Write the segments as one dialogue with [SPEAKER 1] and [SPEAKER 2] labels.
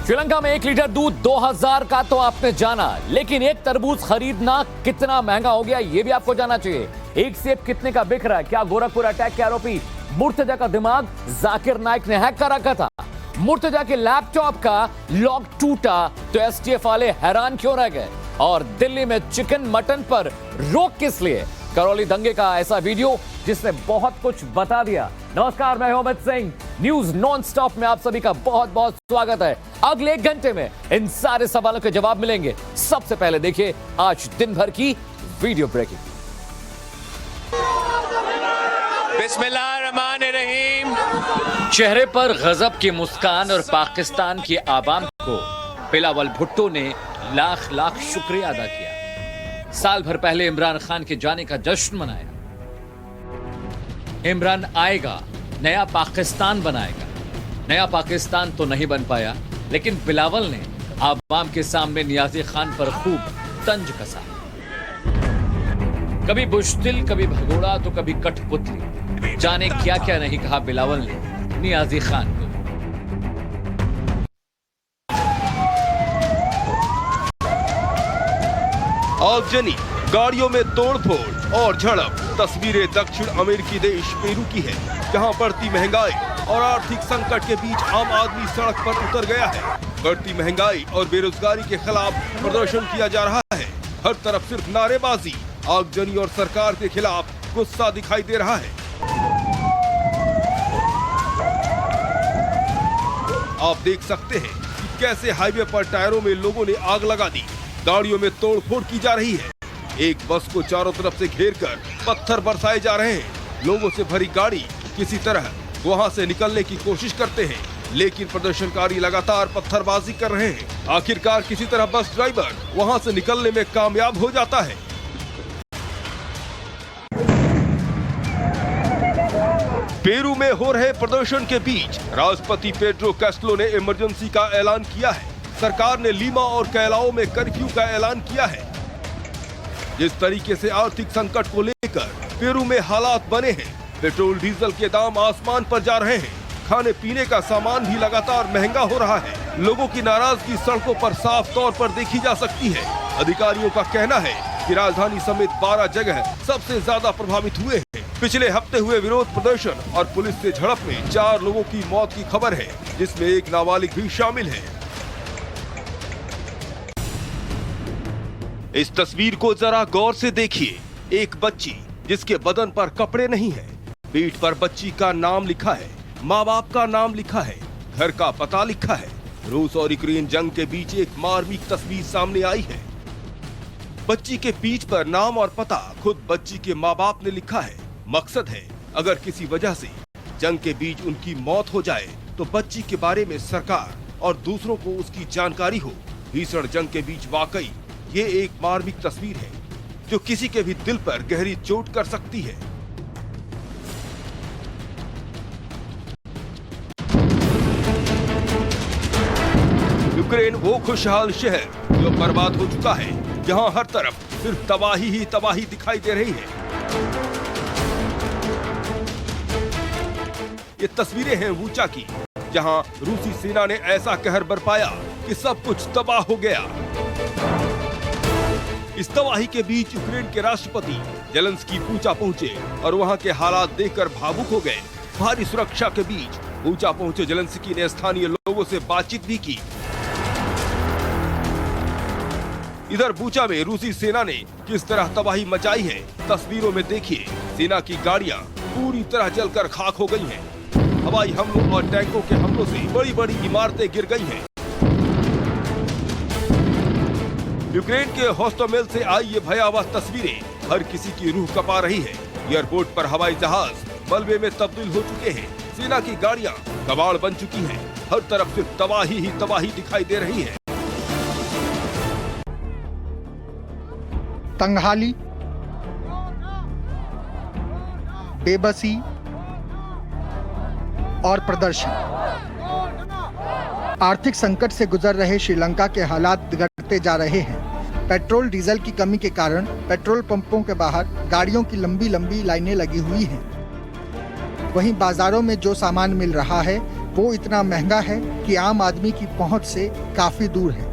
[SPEAKER 1] श्रीलंका में 1 लीटर दूध 2000 का तो आपने जाना, लेकिन एक तरबूज खरीदना कितना महंगा हो गया ये भी आपको जानना चाहिए। एक सेब कितने का बिक रहा है? क्या गोरखपुर अटैक के आरोपी मुर्तजा का दिमाग जाकिर नाइक ने हैक कर रखा था? मुर्तजा के लैपटॉप का लॉक टूटा तो एसटीएफ वाले हैरान क्यों रह गए? और दिल्ली में चिकन मटन पर रोक किस लिए? करौली दंगे का ऐसा वीडियो जिसने बहुत कुछ बता दिया। नमस्कार, मैं Amit Singh. News non stop में आप सभी का बहुत बहुत स्वागत है। अगले 1 घंटे में इन सारे सवालों के जवाब मिलेंगे। सबसे पहले देखिए आज दिन भर की वीडियो ब्रेकिंग।
[SPEAKER 2] बिस्मिल्लाहिर्रहमानिर्रहीम।
[SPEAKER 1] चेहरे पर गजब की मुस्कान और पाकिस्तान की आवाम को बिलावल भुट्टो ने लाख लाख शुक्रिया अदा किया। साल भर पहले इमरान खान के जाने का जश्न मनाया। इमरान आएगा, नया पाकिस्तान बनाएगा। नया पाकिस्तान तो नहीं बन पाया, लेकिन बिलावल ने आवाम के सामने नियाजी खान पर खूब तंज कसा। कभी बुश्तिल, कभी भगोड़ा तो कभी कठपुतली। जाने क्या क्या नहीं कहा बिलावल ने नियाजी खान को।
[SPEAKER 3] आगजनी, गाड़ियों में तोड़फोड़ और झड़प। तस्वीरें दक्षिण अमेरिकी देश पेरू की है, जहां बढ़ती महंगाई और आर्थिक संकट के बीच आम आदमी सड़क पर उतर गया है। बढ़ती महंगाई और बेरोजगारी के खिलाफ प्रदर्शन किया जा रहा है। हर तरफ सिर्फ नारेबाजी, आगजनी और सरकार के खिलाफ गुस्सा दिखाई दे रहा है। आप देख सकते हैं कि कैसे हाईवे पर टायरों में लोगों ने आग लगा दी। गाड़ियों में तोड़फोड़ की जा रही है। एक बस को चारों तरफ से घेरकर पत्थर बरसाए जा रहे हैं। लोगों से भरी गाड़ी किसी तरह वहां से निकलने की कोशिश करते हैं, लेकिन प्रदर्शनकारी लगातार पत्थरबाजी कर रहे हैं। आखिरकार किसी तरह बस ड्राइवर वहां से निकलने में कामयाब हो जाता है। पेरू में हो रहे प्रदर्शन के बीच राष्ट्रपति पेड्रो कैस्टलो ने इमरजेंसी का ऐलान किया है। सरकार ने लीमा और कैलाओ में कर्फ्यू का ऐलान किया है। जिस तरीके से आर्थिक संकट को लेकर पेरू में हालात बने हैं, पेट्रोल डीजल के दाम आसमान पर जा रहे हैं। खाने पीने का सामान भी लगातार महंगा हो रहा है। लोगों की नाराजगी सड़कों पर साफ तौर पर देखी जा सकती है। अधिकारियों का कहना है कि राजधानी समेत 12 जगह सबसे ज्यादा प्रभावित हुए हैं। पिछले हफ्ते हुए विरोध प्रदर्शन और पुलिस से झड़प में 4 लोगों की मौत की खबर है, जिसमें एक नाबालिग भी शामिल है। इस तस्वीर को जरा गौर से देखिए। एक बच्ची जिसके बदन पर कपड़े नहीं है, पीठ पर बच्ची का नाम लिखा है, माँ बाप का नाम लिखा है, घर का पता लिखा है। रूस और यूक्रेन जंग के बीच एक मार्मिक तस्वीर सामने आई है। बच्ची के पीठ पर नाम और पता खुद बच्ची के माँ बाप ने लिखा है। मकसद है अगर किसी वजह से जंग के बीच उनकी मौत हो जाए तो बच्ची के बारे में सरकार और दूसरों को उसकी जानकारी हो। भीषण जंग के बीच वाकई ये एक मार्मिक तस्वीर है जो किसी के भी दिल पर गहरी चोट कर सकती है। यूक्रेन वो खुशहाल शहर जो बर्बाद हो चुका है, जहां हर तरफ सिर्फ तबाही ही तबाही दिखाई दे रही है। ये तस्वीरें हैं वूचा की, जहां रूसी सेना ने ऐसा कहर बरपाया कि सब कुछ तबाह हो गया। इस तबाही के बीच यूक्रेन के राष्ट्रपति जेलेंस्की बूचा पहुंचे और वहां के हालात देखकर भावुक हो गए। भारी सुरक्षा के बीच बूचा पहुंचे जेलेंस्की ने स्थानीय लोगों से बातचीत भी की। इधर बूचा में रूसी सेना ने किस तरह तबाही मचाई है, तस्वीरों में देखिए। सेना की गाड़ियां पूरी तरह जलकर खाक हो गई हैं। हवाई हमलों और टैंकों के हमलों से बड़ी बड़ी इमारतें गिर गई हैं। यूक्रेन के होस्टोमेल से आई ये भयावह तस्वीरें हर किसी की रूह कपा रही है। एयरपोर्ट पर हवाई जहाज मलबे में तब्दील हो चुके हैं। सेना की गाड़ियां कबाड़ बन चुकी हैं। हर तरफ सिर्फ तबाही ही तबाही दिखाई दे रही है।
[SPEAKER 4] तंगहाली, बेबसी और प्रदर्शन। आर्थिक संकट से गुजर रहे श्रीलंका के हालात बिगड़ते जा रहे हैं। पेट्रोल डीजल की कमी के कारण पेट्रोल पंपों के बाहर गाड़ियों की लंबी लंबी लाइनें लगी हुई हैं। वहीं बाजारों में जो सामान मिल रहा है वो इतना महंगा है कि आम आदमी की पहुंच से काफी दूर है।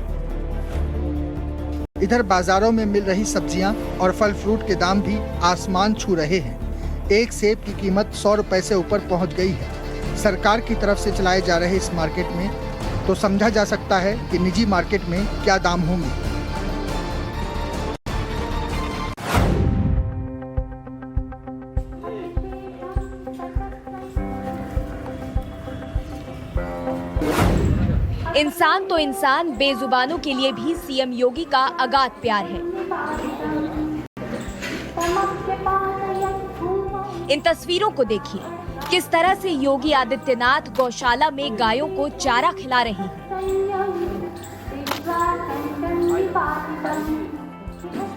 [SPEAKER 4] इधर बाजारों में मिल रही सब्जियां और फल फ्रूट के दाम भी आसमान छू रहे हैं। एक सेब की कीमत 100 रुपए से ऊपर पहुंच गई है। सरकार की तरफ से चलाए जा रहे इस मार्केट में तो समझा जा सकता है कि निजी मार्केट में क्या दाम होंगे।
[SPEAKER 2] इंसान तो इंसान, बेजुबानों के लिए भी सीएम योगी का अगाध प्यार है। इन तस्वीरों को देखिए, किस तरह से योगी आदित्यनाथ गौशाला में गायों को चारा खिला रहे हैं।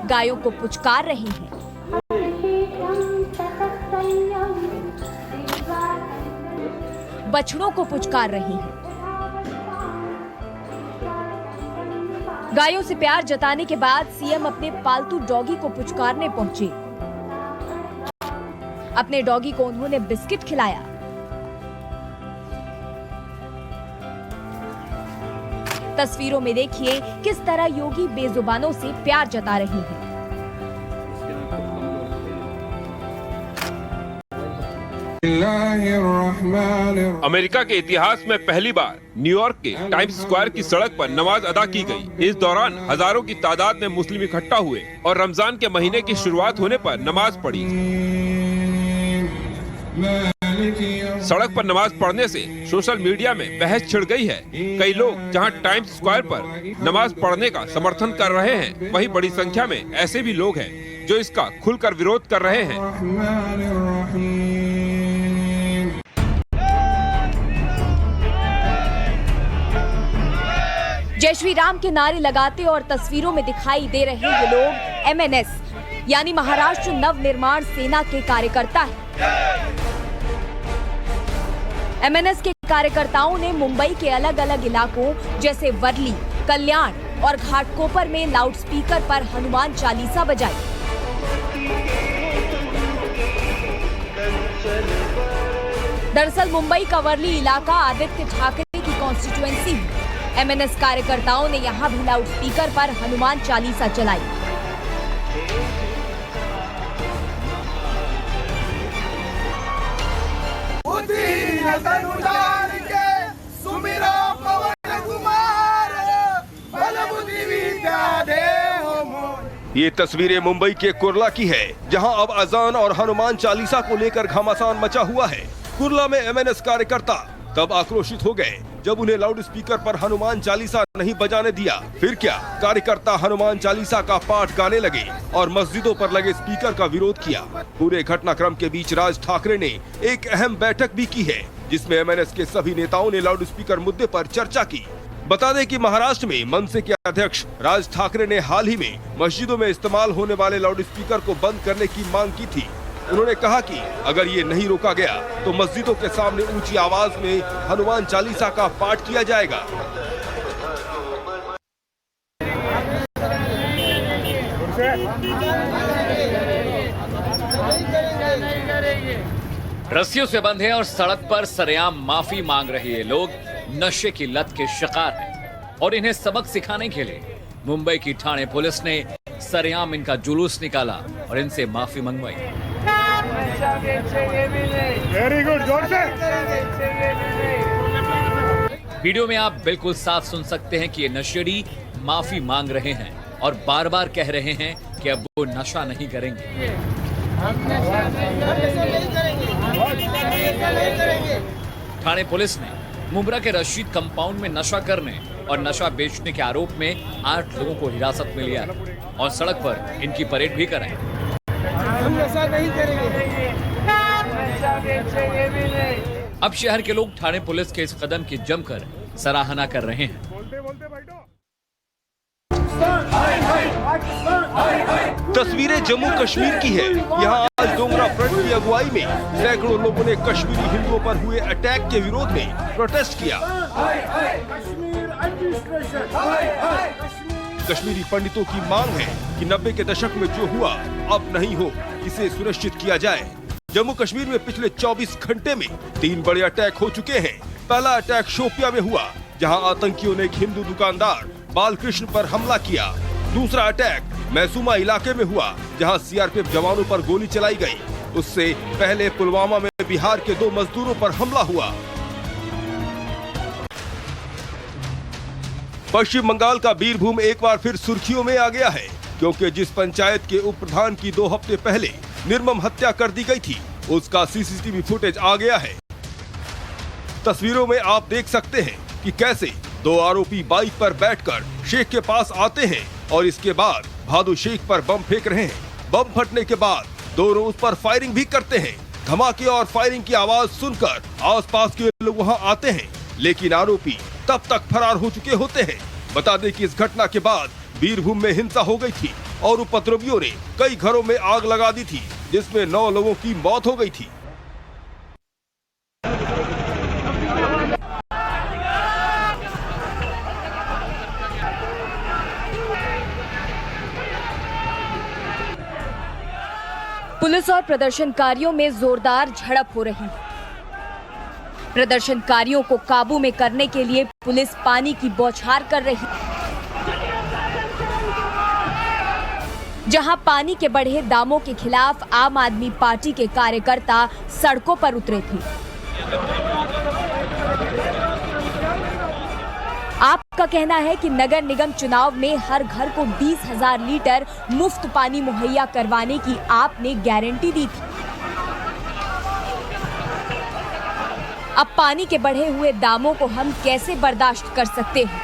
[SPEAKER 2] गायों को पुचकार रहे हैं। बछड़ों को पुचकार रहे हैं। गायों से प्यार जताने के बाद सीएम अपने पालतू डॉगी को पुचकारने पहुंचे। अपने डॉगी को उन्होंने बिस्किट खिलाया। तस्वीरों में देखिए किस तरह योगी बेजुबानों से प्यार जता रहे हैं।
[SPEAKER 5] अमेरिका के इतिहास में पहली बार न्यूयॉर्क के टाइम्स स्क्वायर की सड़क पर नमाज अदा की गई। इस दौरान हजारों की तादाद में मुस्लिम इकट्ठा हुए और रमजान के महीने की शुरुआत होने पर नमाज पढ़ी। सड़क पर नमाज पढ़ने से सोशल मीडिया में बहस छिड़ गई है। कई लोग जहां टाइम्स स्क्वायर पर नमाज पढ़ने का समर्थन कर रहे हैं, वहीं बड़ी संख्या में ऐसे भी लोग हैं जो इसका खुलकर विरोध कर रहे हैं।
[SPEAKER 2] जय श्री राम के नारे लगाते और तस्वीरों में दिखाई दे रहे ये लोग MNS यानी महाराष्ट्र नव निर्माण सेना के कार्यकर्ता हैं। MNS के कार्यकर्ताओं ने मुंबई के अलग अलग इलाकों जैसे वर्ली, कल्याण और घाटकोपर में लाउडस्पीकर पर हनुमान चालीसा बजाई। दरअसल मुंबई का वर्ली इलाका आदित्य ठाकरे की कॉन्स्टिट्यूएंसी है। MNS कार्यकर्ताओं ने यहां भी लाउडस्पीकर पर हनुमान चालीसा चलाई।
[SPEAKER 3] ये तस्वीरें मुंबई के कुर्ला की है, जहां अब अजान और हनुमान चालीसा को लेकर घमासान मचा हुआ है। कुर्ला में MNS कार्यकर्ता तब आक्रोशित हो गए जब उन्हें लाउड स्पीकर पर हनुमान चालीसा नहीं बजाने दिया। फिर क्या, कार्यकर्ता हनुमान चालीसा का पाठ गाने लगे और मस्जिदों पर लगे स्पीकर का विरोध किया। पूरे घटनाक्रम के बीच राज ठाकरे ने एक अहम बैठक भी की है, जिसमें MNS के सभी नेताओं ने लाउड स्पीकर मुद्दे पर चर्चा की। बता दें कि महाराष्ट्र में मनसे के अध्यक्ष राज ठाकरे ने हाल ही में मस्जिदों में इस्तेमाल होने वाले लाउड स्पीकर को बंद करने की मांग की थी। उन्होंने कहा कि अगर ये नहीं रोका गया तो मस्जिदों के सामने ऊंची आवाज में हनुमान चालीसा का पाठ किया जाएगा।
[SPEAKER 1] रस्सियों से बंधे और सड़क पर सरेआम माफी मांग रहे ये लोग नशे की लत के शिकार हैं और इन्हें सबक सिखाने के लिए मुंबई की ठाणे पुलिस ने सरेआम इनका जुलूस निकाला और इनसे माफी मंगवाई।
[SPEAKER 6] वेरी गुड, जोर से।
[SPEAKER 1] वीडियो में आप बिल्कुल साफ सुन सकते हैं कि ये नशेड़ी माफी मांग रहे हैं और बार बार कह रहे हैं कि अब वो नशा नहीं करेंगे। ठाणे पुलिस ने मुंब्रा के रशीद कंपाउंड में नशा करने और नशा बेचने के आरोप में 8 लोगों को हिरासत में लिया और सड़क पर इनकी परेड भी कराई।
[SPEAKER 6] हम नशा नहीं करेंगे।
[SPEAKER 1] अब शहर के लोग ठाणे पुलिस के इस कदम की जमकर सराहना कर रहे हैं।
[SPEAKER 3] तस्वीरें जम्मू कश्मीर की है। यहाँ आज डोगरा फ्रंट की अगुवाई में सैकड़ों लोगों ने कश्मीरी हिंदुओं पर हुए अटैक के विरोध में प्रोटेस्ट किया। कश्मीरी पंडितों की मांग है कि 90 के दशक में जो हुआ अब नहीं हो, इसे सुनिश्चित किया जाए। जम्मू कश्मीर में पिछले 24 घंटे में 3 बड़े अटैक हो चुके हैं। पहला अटैक शोपिया में हुआ, जहां आतंकियों ने एक हिंदू दुकानदार बालकृष्ण पर हमला किया। दूसरा अटैक मैसूमा इलाके में हुआ, जहां सीआरपीएफ जवानों पर गोली चलाई गई। उससे पहले पुलवामा में बिहार के 2 मजदूरों पर हमला हुआ। पश्चिम बंगाल का बीरभूम एक बार फिर सुर्खियों में आ गया है, क्योंकि जिस पंचायत के उप प्रधान की 2 हफ्ते पहले निर्मम हत्या कर दी गई थी, उसका सीसीटीवी फुटेज आ गया है। तस्वीरों में आप देख सकते हैं कि कैसे 2 आरोपी बाइक पर बैठकर शेख के पास आते हैं और इसके बाद भादु शेख पर बम फेंक रहे हैं। बम फटने के बाद दोनों उस पर फायरिंग भी करते हैं। धमाके और फायरिंग की आवाज सुनकर आसपास के लोग वहां आते हैं, लेकिन आरोपी तब तक फरार हो चुके होते हैं। बता दें कि इस घटना के बाद बीरभूम में हिंसा हो गई थी और उपद्रवियों ने कई घरों में आग लगा दी थी, जिसमें 9 लोगों की मौत हो गई थी।
[SPEAKER 2] पुलिस और प्रदर्शनकारियों में जोरदार झड़प हो रही है। प्रदर्शनकारियों को काबू में करने के लिए पुलिस पानी की बौछार कर रही है। जहां पानी के बढ़े दामों के खिलाफ आम आदमी पार्टी के कार्यकर्ता सड़कों पर उतरे थे। आपका कहना है कि नगर निगम चुनाव में हर घर को 20,000 लीटर मुफ्त पानी मुहैया करवाने की आपने गारंटी दी थी। अब पानी के बढ़े हुए दामों को हम कैसे बर्दाश्त कर सकते हैं?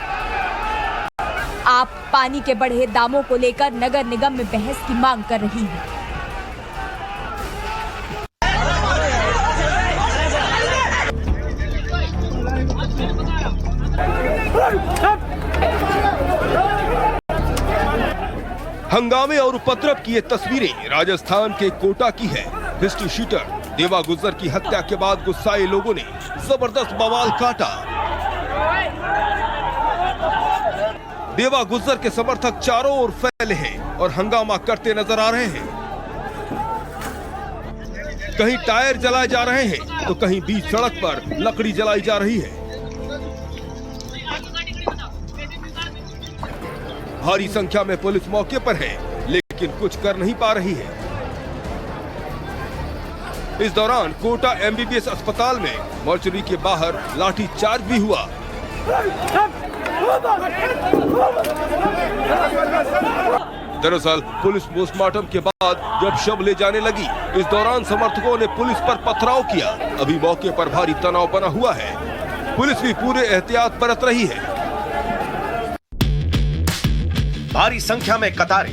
[SPEAKER 2] आप पानी के बढ़े दामों को लेकर नगर निगम में बहस की मांग कर रही हैं।
[SPEAKER 3] हंगामे और उपद्रव की ये तस्वीरें राजस्थान के कोटा की है। हिस्ट्री शीटर देवा गुज्जर की हत्या के बाद गुस्साए लोगों ने जबरदस्त बवाल काटा। देवा गुज्जर के समर्थक चारों ओर फैले हैं और हंगामा करते नजर आ रहे हैं। कहीं टायर जलाए जा रहे हैं तो कहीं बीच सड़क पर लकड़ी जलाई जा रही है। भारी संख्या में पुलिस मौके पर है, लेकिन कुछ कर नहीं पा रही है। इस दौरान कोटा एमबीबीएस अस्पताल में मॉर्चरी के बाहर लाठी चार्ज भी हुआ। दरअसल पुलिस पोस्टमार्टम के बाद जब शव ले जाने लगी, इस दौरान समर्थकों ने पुलिस पर पथराव किया। अभी मौके पर भारी तनाव बना हुआ है। पुलिस भी पूरे एहतियात बरत रही है।
[SPEAKER 7] भारी संख्या में कतारें,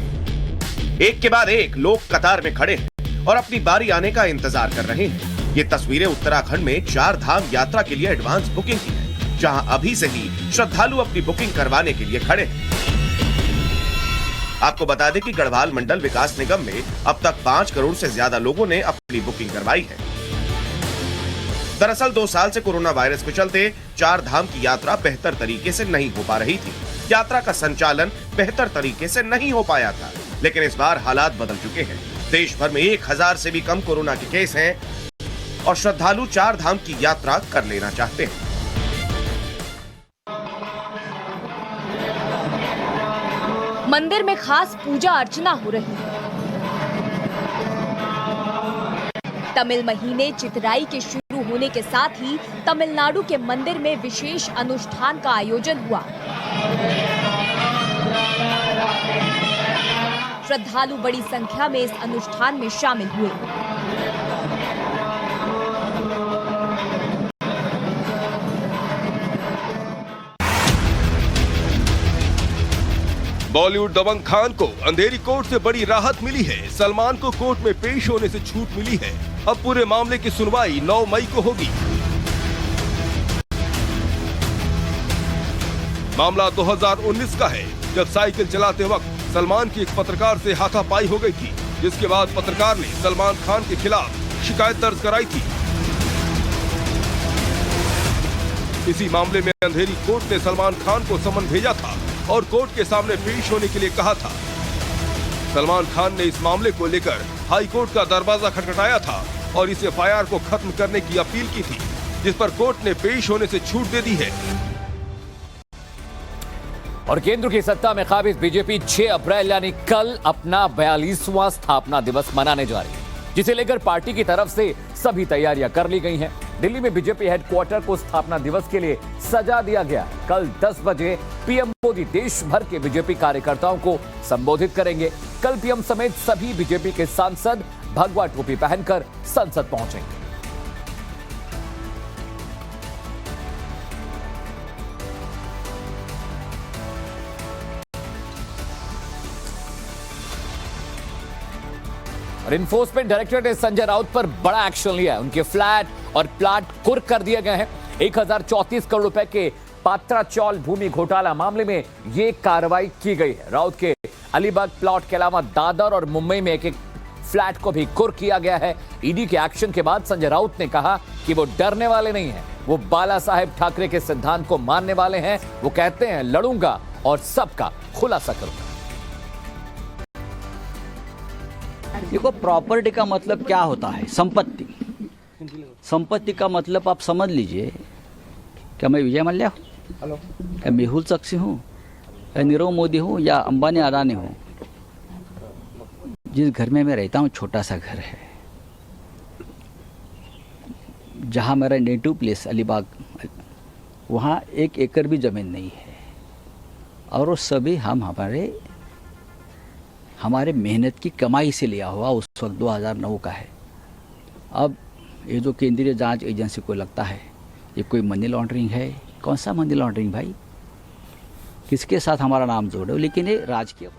[SPEAKER 7] एक के बाद एक लोग कतार में खड़े हैं और अपनी बारी आने का इंतजार कर रहे हैं। ये तस्वीरें उत्तराखंड में 4 धाम यात्रा के लिए एडवांस बुकिंग की है, जहां अभी से ही श्रद्धालु अपनी बुकिंग करवाने के लिए खड़े हैं। आपको बता दें कि गढ़वाल मंडल विकास निगम में अब तक 5 करोड़ से ज्यादा लोगों ने अपनी बुकिंग करवाई है। दरअसल 2 साल से कोरोना वायरस के चलते 4 धाम की यात्रा बेहतर तरीके से नहीं हो पा रही थी। यात्रा का संचालन बेहतर तरीके से नहीं हो पाया था, लेकिन इस बार हालात बदल चुके हैं। देश भर में 1000 से भी कम कोरोना के केस हैं और श्रद्धालु 4 धाम की यात्रा कर लेना चाहते हैं।
[SPEAKER 2] मंदिर में खास पूजा अर्चना हो रही है। तमिल महीने चितराई के शुरू होने के साथ ही तमिलनाडु के मंदिर में विशेष अनुष्ठान का आयोजन हुआ। श्रद्धालु बड़ी संख्या में इस अनुष्ठान में शामिल हुए।
[SPEAKER 3] बॉलीवुड दबंग खान को अंधेरी कोर्ट से बड़ी राहत मिली है। सलमान को कोर्ट में पेश होने से छूट मिली है। अब पूरे मामले की सुनवाई 9 मई को होगी। मामला 2019 का है, जब साइकिल चलाते वक्त सलमान की एक पत्रकार से हाथापाई हो गई थी, जिसके बाद पत्रकार ने सलमान खान के खिलाफ शिकायत दर्ज कराई थी। इसी मामले में अंधेरी कोर्ट ने सलमान खान को समन भेजा था और कोर्ट के सामने पेश होने के लिए कहा था। सलमान खान ने इस मामले को लेकर हाई कोर्ट का दरवाजा खटखटाया था और इस एफआईआर को खत्म करने की अपील की थी। जिस पर कोर्ट ने पेश होने से छूट दे दी है।
[SPEAKER 1] और केंद्र की सत्ता में काबिज बीजेपी 6 अप्रैल यानी कल अपना 42वां स्थापना दिवस मनाने जा रही है, जिसे लेकर पार्टी की तरफ से सभी तैयारियां कर ली गई हैं। दिल्ली में बीजेपी हेडक्वार्टर को स्थापना दिवस के लिए सजा दिया गया। कल 10 बजे पीएम मोदी देश भर के बीजेपी कार्यकर्ताओं को संबोधित करेंगे। कल पीएम समेत सभी बीजेपी के सांसद भगवा टोपी पहनकर संसद पहुंचेंगे। और इन्फोर्समेंट डायरेक्टरेट ने संजय राउत पर बड़ा एक्शन लिया है। उनके फ्लैट और प्लाट कुर्क कर दिए गए हैं। 1034 करोड़ रुपए के पात्रा चौल भूमि घोटाला मामले में यह कार्रवाई की गई है। राउत के अलीबाग प्लॉट के अलावा दादर और मुंबई में एक फ्लैट को भी कुर्क किया गया है। ईडी के एक्शन के बाद संजय राउत ने कहा कि वो डरने वाले नहीं हैं, वो बाला साहेब ठाकरे के सिद्धांत को मानने वाले हैं। वो कहते हैं लड़ूंगा और सबका खुलासा करूंगा।
[SPEAKER 8] देखो, प्रॉपर्टी का मतलब क्या होता है? संपत्ति। संपत्ति का मतलब आप समझ लीजिए, क्या मैं विजय मल्ल्या हूँ, या मेहुल चोकसी हूँ, या नीरव मोदी हूँ, या अंबानी अदानी हूँ। जिस घर में मैं रहता हूँ छोटा सा घर है, जहाँ मेरा नेटिव प्लेस अलीबाग, वहाँ 1 एकड़ भी ज़मीन नहीं है। और वो सभी हमारे मेहनत की कमाई से लिया हुआ उस वक्त 2009 का है। अब ये जो केंद्रीय जांच एजेंसी को लगता है ये कोई मनी लॉन्ड्रिंग है। कौन सा मनी लॉन्ड्रिंग भाई? किसके साथ हमारा नाम जोड़ो, लेकिन ये राजकीय।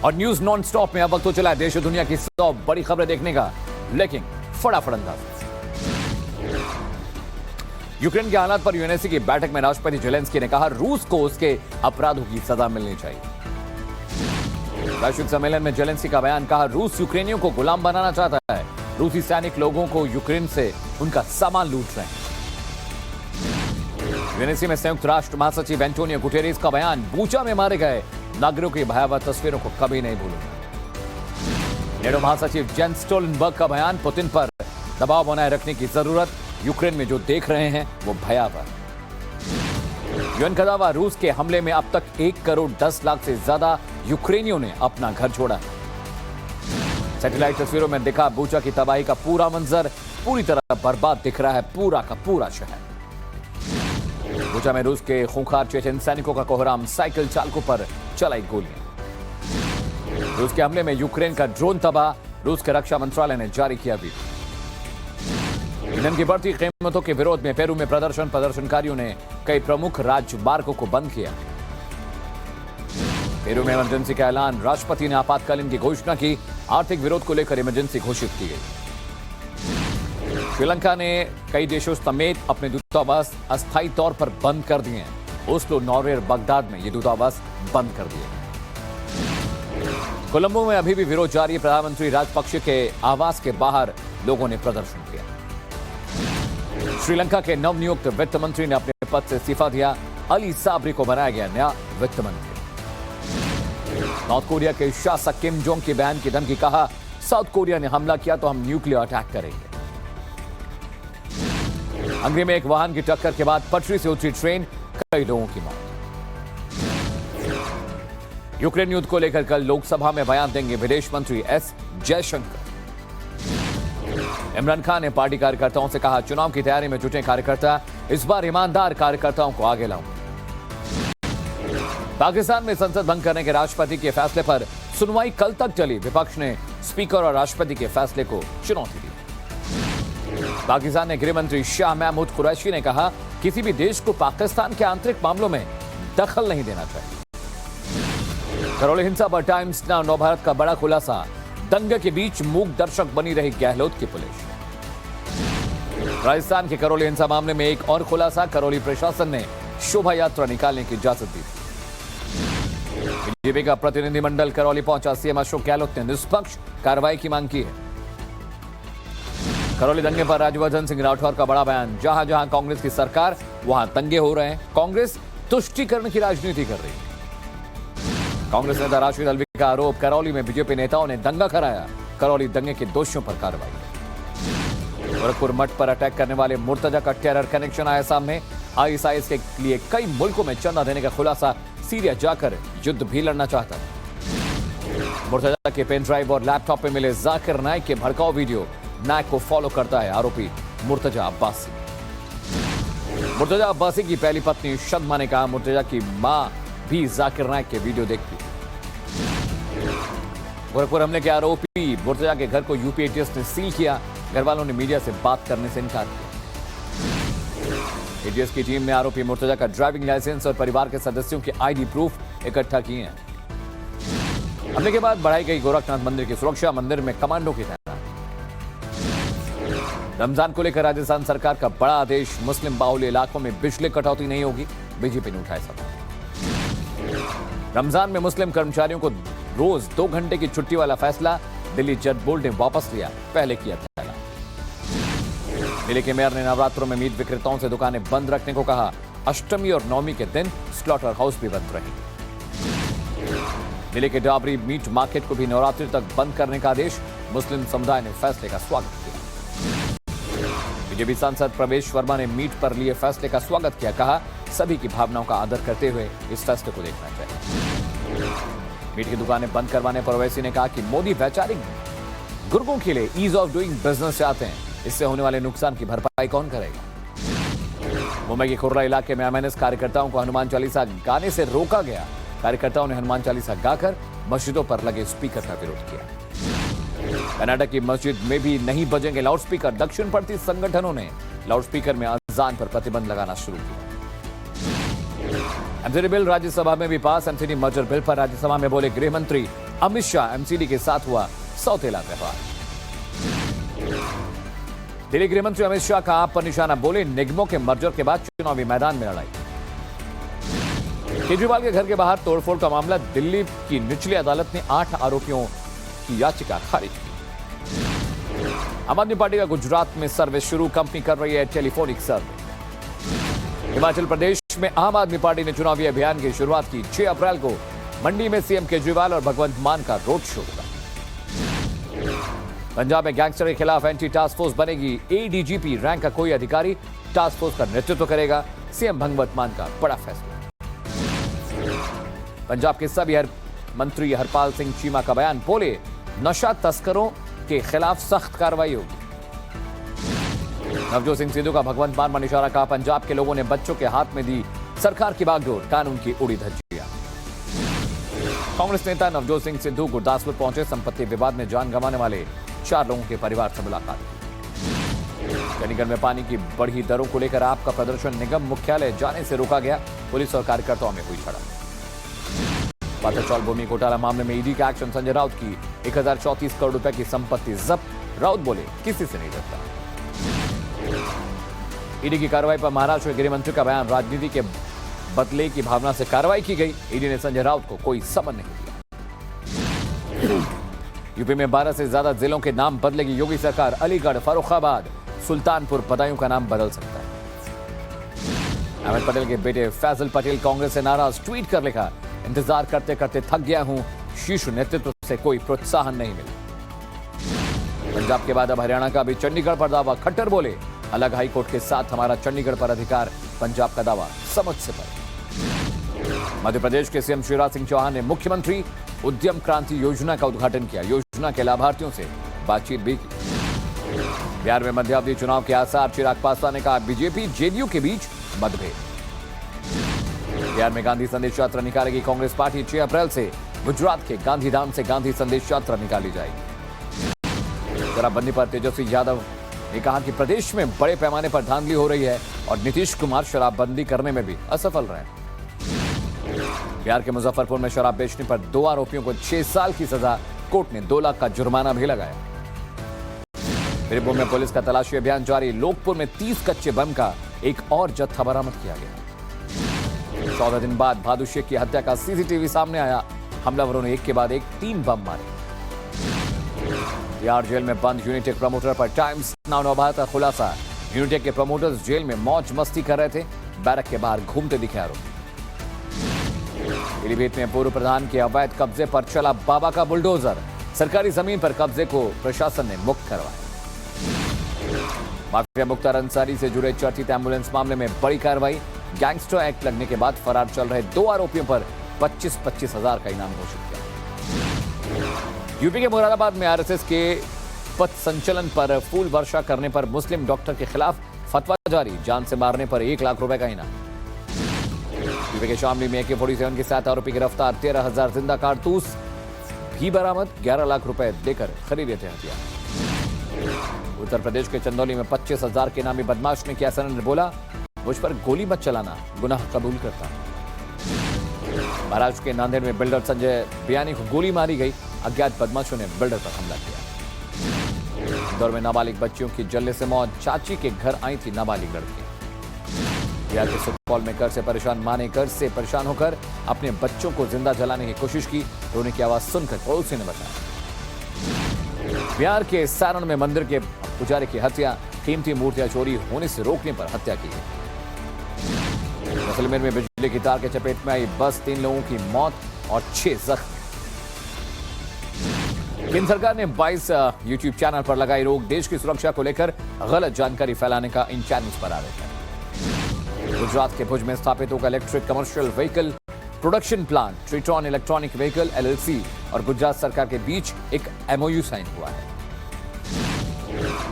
[SPEAKER 1] और न्यूज नॉन स्टॉप में अब वक्त तो चला है देश और दुनिया की 100 बड़ी खबरें देखने का, लेकिन फटाफट अंदाज। यूक्रेन के हालात पर यूएनएससी की बैठक में राष्ट्रपति जेलेंस्की ने कहा रूस को उसके अपराधों की सजा मिलनी चाहिए। वैश्विक सम्मेलन में जेलेंस्की का बयान, कहा रूस यूक्रेनियों को गुलाम बनाना चाहता है। रूसी सैनिक लोगों को यूक्रेन से उनका सामान लूट रहे हैं। यूएनएससी में संयुक्त राष्ट्र महासचिव एंटोनियो गुटेरेस का बयान, बूचा में मारे गए नागरिकों की भयावह तस्वीरों को कभी नहीं भूलूंगा। नेटो महासचिव जेंस स्टोल्टनबर्ग का बयान, पुतिन पर दबाव बनाए रखने की जरूरत, यूक्रेन में जो देख रहे हैं वो भयावह। यूएन का दावा, रूस के हमले में अब तक 1 करोड़ 10 लाख से ज्यादा यूक्रेनियों ने अपना घर छोड़ा। सैटेलाइट तस्वीरों में दिखा बूचा की तबाही का पूरा मंजर, पूरी तरह बर्बाद दिख रहा है पूरा का पूरा शहर। बूचा में रूस के खूंखार चेचन सैनिकों का कोहराम, साइकिल चालकों पर चलाई गोलियां। रूस के हमले में यूक्रेन का ड्रोन तबाह, रूस के रक्षा मंत्रालय ने जारी किया वीडियो। ईंधन की बढ़ती कीमतों के विरोध में पेरू में प्रदर्शनकारियों ने कई प्रमुख राजमार्गों को बंद किया। पेरू में इमरजेंसी का ऐलान, राष्ट्रपति ने आपातकालीन की घोषणा की। आर्थिक विरोध को लेकर इमरजेंसी घोषित की गई। श्रीलंका ने कई देशों समेत अपने दूतावास अस्थायी तौर पर बंद कर दिए हैं। ओस्लो, नॉर्वे और बगदाद में ये दूतावास बंद कर दिए। कोलंबो में अभी भी विरोध जारी है। प्रधानमंत्री राजपक्षे के आवास के बाहर लोगों ने प्रदर्शन किया। श्रीलंका के नवनियुक्त वित्त मंत्री ने अपने पद से इस्तीफा दिया। अली साबरी को बनाया गया नया वित्त मंत्री। नॉर्थ कोरिया के शासक किम जोंग के बयान की धमकी, कहा साउथ कोरिया ने हमला किया तो हम न्यूक्लियर अटैक करेंगे। हंगरी में एक वाहन की टक्कर के बाद पटरी से उतरी ट्रेन, कई लोगों की मौत। यूक्रेन युद्ध को लेकर कल लोकसभा में बयान देंगे विदेश मंत्री एस जयशंकर। इमरान खान ने पार्टी कार्यकर्ताओं से कहा, चुनाव की तैयारी में जुटे कार्यकर्ता, इस बार ईमानदार कार्यकर्ताओं को आगे लाऊंगा। पाकिस्तान में संसद भंग करने के राष्ट्रपति के फैसले पर सुनवाई कल तक चली। विपक्ष ने स्पीकर और राष्ट्रपति के फैसले को चुनौती दी। पाकिस्तान के गृह मंत्री शाह महमूद कुरैशी ने कहा, किसी भी देश को पाकिस्तान के आंतरिक मामलों में दखल नहीं देना चाहिए। करौली हिंसा पर टाइम्स नाउ नवभारत का बड़ा खुलासा, दंगे के बीच मूक दर्शक बनी रही गहलोत की पुलिस। राजस्थान के करौली हिंसा मामले में एक और खुलासा, करौली प्रशासन ने शोभा यात्रा निकालने की इजाजत दी। बीजेपी का प्रतिनिधिमंडल करौली पहुंचा। सीएम अशोक गहलोत ने निष्पक्ष कार्रवाई की मांग की है। करौली दंगे पर राज्यवर्धन सिंह राठौर का बड़ा बयान, जहां जहां कांग्रेस की सरकार वहां दंगे हो रहे हैं। कांग्रेस तुष्टीकरण की राजनीति कर रही है। कांग्रेस नेता राशिद अलवी का आरोप, करौली में बीजेपी नेताओं ने दंगा कराया। करौली दंगे के दोषियों पर कार्रवाई। गोरखपुर मठ पर अटैक करने वाले मुर्तजा का टेरर कनेक्शन आया सामने। आईएसआईएस के लिए कई मुल्कों में चंदा देने का खुलासा, सीरिया जाकर युद्ध भी लड़ना चाहता। मुर्तजा के पेन ड्राइव और लैपटॉप में मिले जाकिर नाइक के भड़काऊ वीडियो। नाइक को फॉलो करता है आरोपी मुर्तजा अब्बासी। मुर्तजा अब्बासी की पहली पत्नी शदमा ने कहा मुर्तजा की मां भी जाकिर नाइक के वीडियो देखती। गोरखपुर हमले के आरोपी मुर्तजा के घर को यूपी एटीएस ने सील किया। घर वालों ने मीडिया से बात करने से इनकार किया। एटीएस की टीम ने आरोपी मुर्तजा का ड्राइविंग लाइसेंस और परिवार के सदस्यों के आईडी प्रूफ इकट्ठा किए हैं। हमले के बाद बढ़ाई गई गोरखनाथ मंदिर की सुरक्षा, मंदिर में कमांडो की तैनाती। रमजान को लेकर राजस्थान सरकार का बड़ा आदेश, मुस्लिम बाहुल्य इलाकों में बिजली कटौती नहीं होगी, बीजेपी ने उठाया सवाल। रमजान में मुस्लिम कर्मचारियों को रोज 2 घंटे की छुट्टी वाला फैसला दिल्ली जज बोर्ड ने वापस लिया, पहले किया था। दिल्ली के मेयर ने नवरात्रों में मीट विक्रेताओं से दुकानें बंद रखने को कहा। अष्टमी और नवमी के दिन स्लॉटर हाउस भी बंद रहे। दिल्ली के डाबरी मीट मार्केट को भी नवरात्रि तक बंद करने का आदेश, मुस्लिम समुदाय ने फैसले का स्वागत किया। बीजेपी सांसद प्रवेश वर्मा ने मीट पर लिए फैसले का स्वागत किया, कहा सभी की भावनाओं का आदर करते हुए इस फैसले को देखना चाहिए। मीट की दुकानें बंद करवाने पर ओवैसी ने कहा कि मोदी वैचारिक गुर्गों के लिए ईज ऑफ डूइंग बिजनेस चाहते हैं, इससे होने वाले नुकसान की भरपाई कौन करेगा। मुंबई के खुर्रा इलाके में एमएनएस कार्यकर्ताओं को हनुमान चालीसा गाने से रोका गया। कार्यकर्ताओं ने हनुमान चालीसा गाकर मस्जिदों पर लगे स्पीकर का विरोध किया। कर्नाटक की मस्जिद में भी नहीं बजेंगे लाउडस्पीकर। दक्षिणपंथी संगठनों ने लाउडस्पीकर में अजान पर प्रतिबंध लगाना शुरू किया। एमसीडी बिल राज्यसभा में भी पास। एमसीडी मर्जर बिल पर राज्यसभा में बोले गृह मंत्री अमित शाह, एमसीडी के साथ हुआ सौतेला व्यवहार। दिल्ली गृह मंत्री अमित शाह का आप पर निशाना, बोले निगमों के मर्जर के बाद चुनावी मैदान में लड़ाई। केजरीवाल के घर के बाहर तोड़फोड़ का मामला, दिल्ली की निचली अदालत ने 8 आरोपियों की याचिका खारिज की। आम आदमी पार्टी का गुजरात में सर्वे शुरू, कंपनी कर रही है टेलीफोनिक सर्वे। हिमाचल प्रदेश में आम आदमी पार्टी ने चुनावी अभियान की शुरुआत की। 6 अप्रैल को मंडी में सीएम केजरीवाल और भगवंत मान का रोड शो होगा। पंजाब में गैंगस्टर के खिलाफ एंटी टास्क फोर्स बनेगी। एडीजीपी रैंक का कोई अधिकारी टास्क फोर्स का नेतृत्व करेगा। सीएम भगवंत मान का बड़ा फैसला। पंजाब के सभी मंत्री हरपाल सिंह चीमा का बयान, बोले नशा तस्करों के खिलाफ सख्त कार्रवाई होगी। नवजोत सिंह सिद्धू का भगवंत मान पर इशारा, कहा पंजाब के लोगों ने बच्चों के हाथ में दी सरकार की बागडोर, कानून की उड़ी धज्जियां। कांग्रेस नेता नवजोत सिंह सिद्धू गुरदासपुर पहुंचे। संपत्ति विवाद में जान गंवाने वाले 4 लोगों के परिवार से मुलाकात की। चंडीगढ़ में पानी की बढ़ी दरों को लेकर आपका प्रदर्शन, निगम मुख्यालय जाने से रोका गया। पुलिस और कार्यकर्ताओं में हुई झड़प। पाताचौल भूमि घोटाला मामले में ईडी का एक्शन, संजय राउत की 1034 करोड़ रुपए की संपत्ति जब्त। राउत बोले किसी से नहीं डरता। ईडी की कार्रवाई पर महाराष्ट्र के गृह मंत्री का बयान, राजनीति के बदले की भावना से कार्रवाई की गई। ईडी ने संजय राउत को कोई समन नहीं दिया। यूपी में 12 से ज्यादा जिलों के नाम बदलेगी योगी सरकार। अलीगढ़, फर्रुखाबाद, सुल्तानपुर, बदायूं का नाम बदल सकता है। अहमद पटेल के बेटे फैजल पटेल कांग्रेस से नाराज, ट्वीट कर लिखा, इंतजार करते करते थक गया हूं, शीर्ष नेतृत्व से कोई प्रोत्साहन नहीं मिला। पंजाब के बाद अब हरियाणा का भी चंडीगढ़ पर दावा। खट्टर बोले अलग हाईकोर्ट के साथ हमारा चंडीगढ़ पर अधिकार, पंजाब का दावा समझ से परे। मध्य प्रदेश के सीएम शिवराज सिंह चौहान ने मुख्यमंत्री उद्यम क्रांति योजना का उद्घाटन किया। योजना के लाभार्थियों से बातचीत भी की। बिहार में मध्यावधि चुनाव के आसार, चिराग पासवान ने कहा बीजेपी जेडीयू के बीच मतभेद। बिहार में गांधी संदेश यात्रा निकालेगी कांग्रेस पार्टी। 6 अप्रैल से गुजरात के गांधीधाम से गांधी संदेश यात्रा निकाली जाएगी। शराबबंदी पर तेजस्वी यादव ने कहा कि प्रदेश में बड़े पैमाने पर धांधली हो रही है और नीतीश कुमार शराबबंदी करने में भी असफल रहे। बिहार के मुजफ्फरपुर में शराब बेचने पर 2 आरोपियों को 6 साल की सजा, कोर्ट ने 2 लाख का जुर्माना भी लगाया। बीरभूम में पुलिस का तलाशी अभियान जारी। लोकपुर में 30 कच्चे बम का एक और जत्था बरामद किया गया। 14 दिन बाद भादु शेख की हत्या का सीसीटीवी सामने आया। हमलावरों ने एक के बाद एक 3 बम मारे। तिहाड़ जेल में बंद यूनिटेक प्रमोटर पर टाइम्स नाउ नौबहार का खुलासा। यूनिटेक के प्रमोटर्स जेल में मौज मस्ती कर रहे थे, बैरक के बाहर घूमते दिखे आरोपी। पीलीभीत में पूर्व प्रधान के अवैध कब्जे पर चला बाबा का बुलडोजर। सरकारी जमीन पर कब्जे को प्रशासन ने मुक्त करवाया। माफिया मुख्तार अंसारी से जुड़े चर्चित एम्बुलेंस मामले में बड़ी कार्रवाई। गैंगस्टर एक्ट लगने के बाद फरार चल रहे 2 आरोपियों पर 25-25 हजार का इनाम घोषित किया। यूपी के मुरादाबाद में आरएसएस के पथ संचलन पर फूल वर्षा करने पर मुस्लिम डॉक्टर के खिलाफ फतवा जारी। जान से मारने पर 1 लाख रुपए का इनाम। यूपी के शामली में AK-47 के साथ आरोपी गिरफ्तार। 13,000 जिंदा कारतूस भी बरामद। 11 लाख रुपए देकर खरीदे थे हथियार। उत्तर प्रदेश के चंदौली में 25,000 के नामी बदमाश ने किया सरेंडर। बोला, मुझ पर गोली मत चलाना, गुनाह कबूल करता। महाराष्ट्र के नांदेड़ में बिल्डर संजय बियानी को गोली मारी गई। अज्ञात बदमाशों ने बिल्डर पर हमला किया। इंदौर में नाबालिग बच्चियों की जलने से मौत। चाची के घर आई थी नाबालिग लड़की। बिहार के सुपौल में कर्ज से परेशान मां ने कर्ज से परेशान होकर अपने बच्चों को जिंदा जलाने की कोशिश की। रोने की आवाज सुनकर पड़ोसी ने बचाया। बिहार के सारण में मंदिर के पुजारी की हत्या। कीमती मूर्तियां चोरी होने से रोकने पर हत्या की गई। जैसलमेर में बिजली की तार के चपेट में आई बस। 3 लोगों की मौत और 6 जख्मी। केंद्र सरकार ने 22 यूट्यूब चैनल पर लगाई रोक। देश की सुरक्षा को लेकर गलत जानकारी फैलाने का इन चैनल्स पर आरोप है। गुजरात के भुज में स्थापित होगा electric commercial vehicle production plant. Triton electronic vehicle LLC और गुजरात सरकार के बीच एक MOU साइन हुआ है।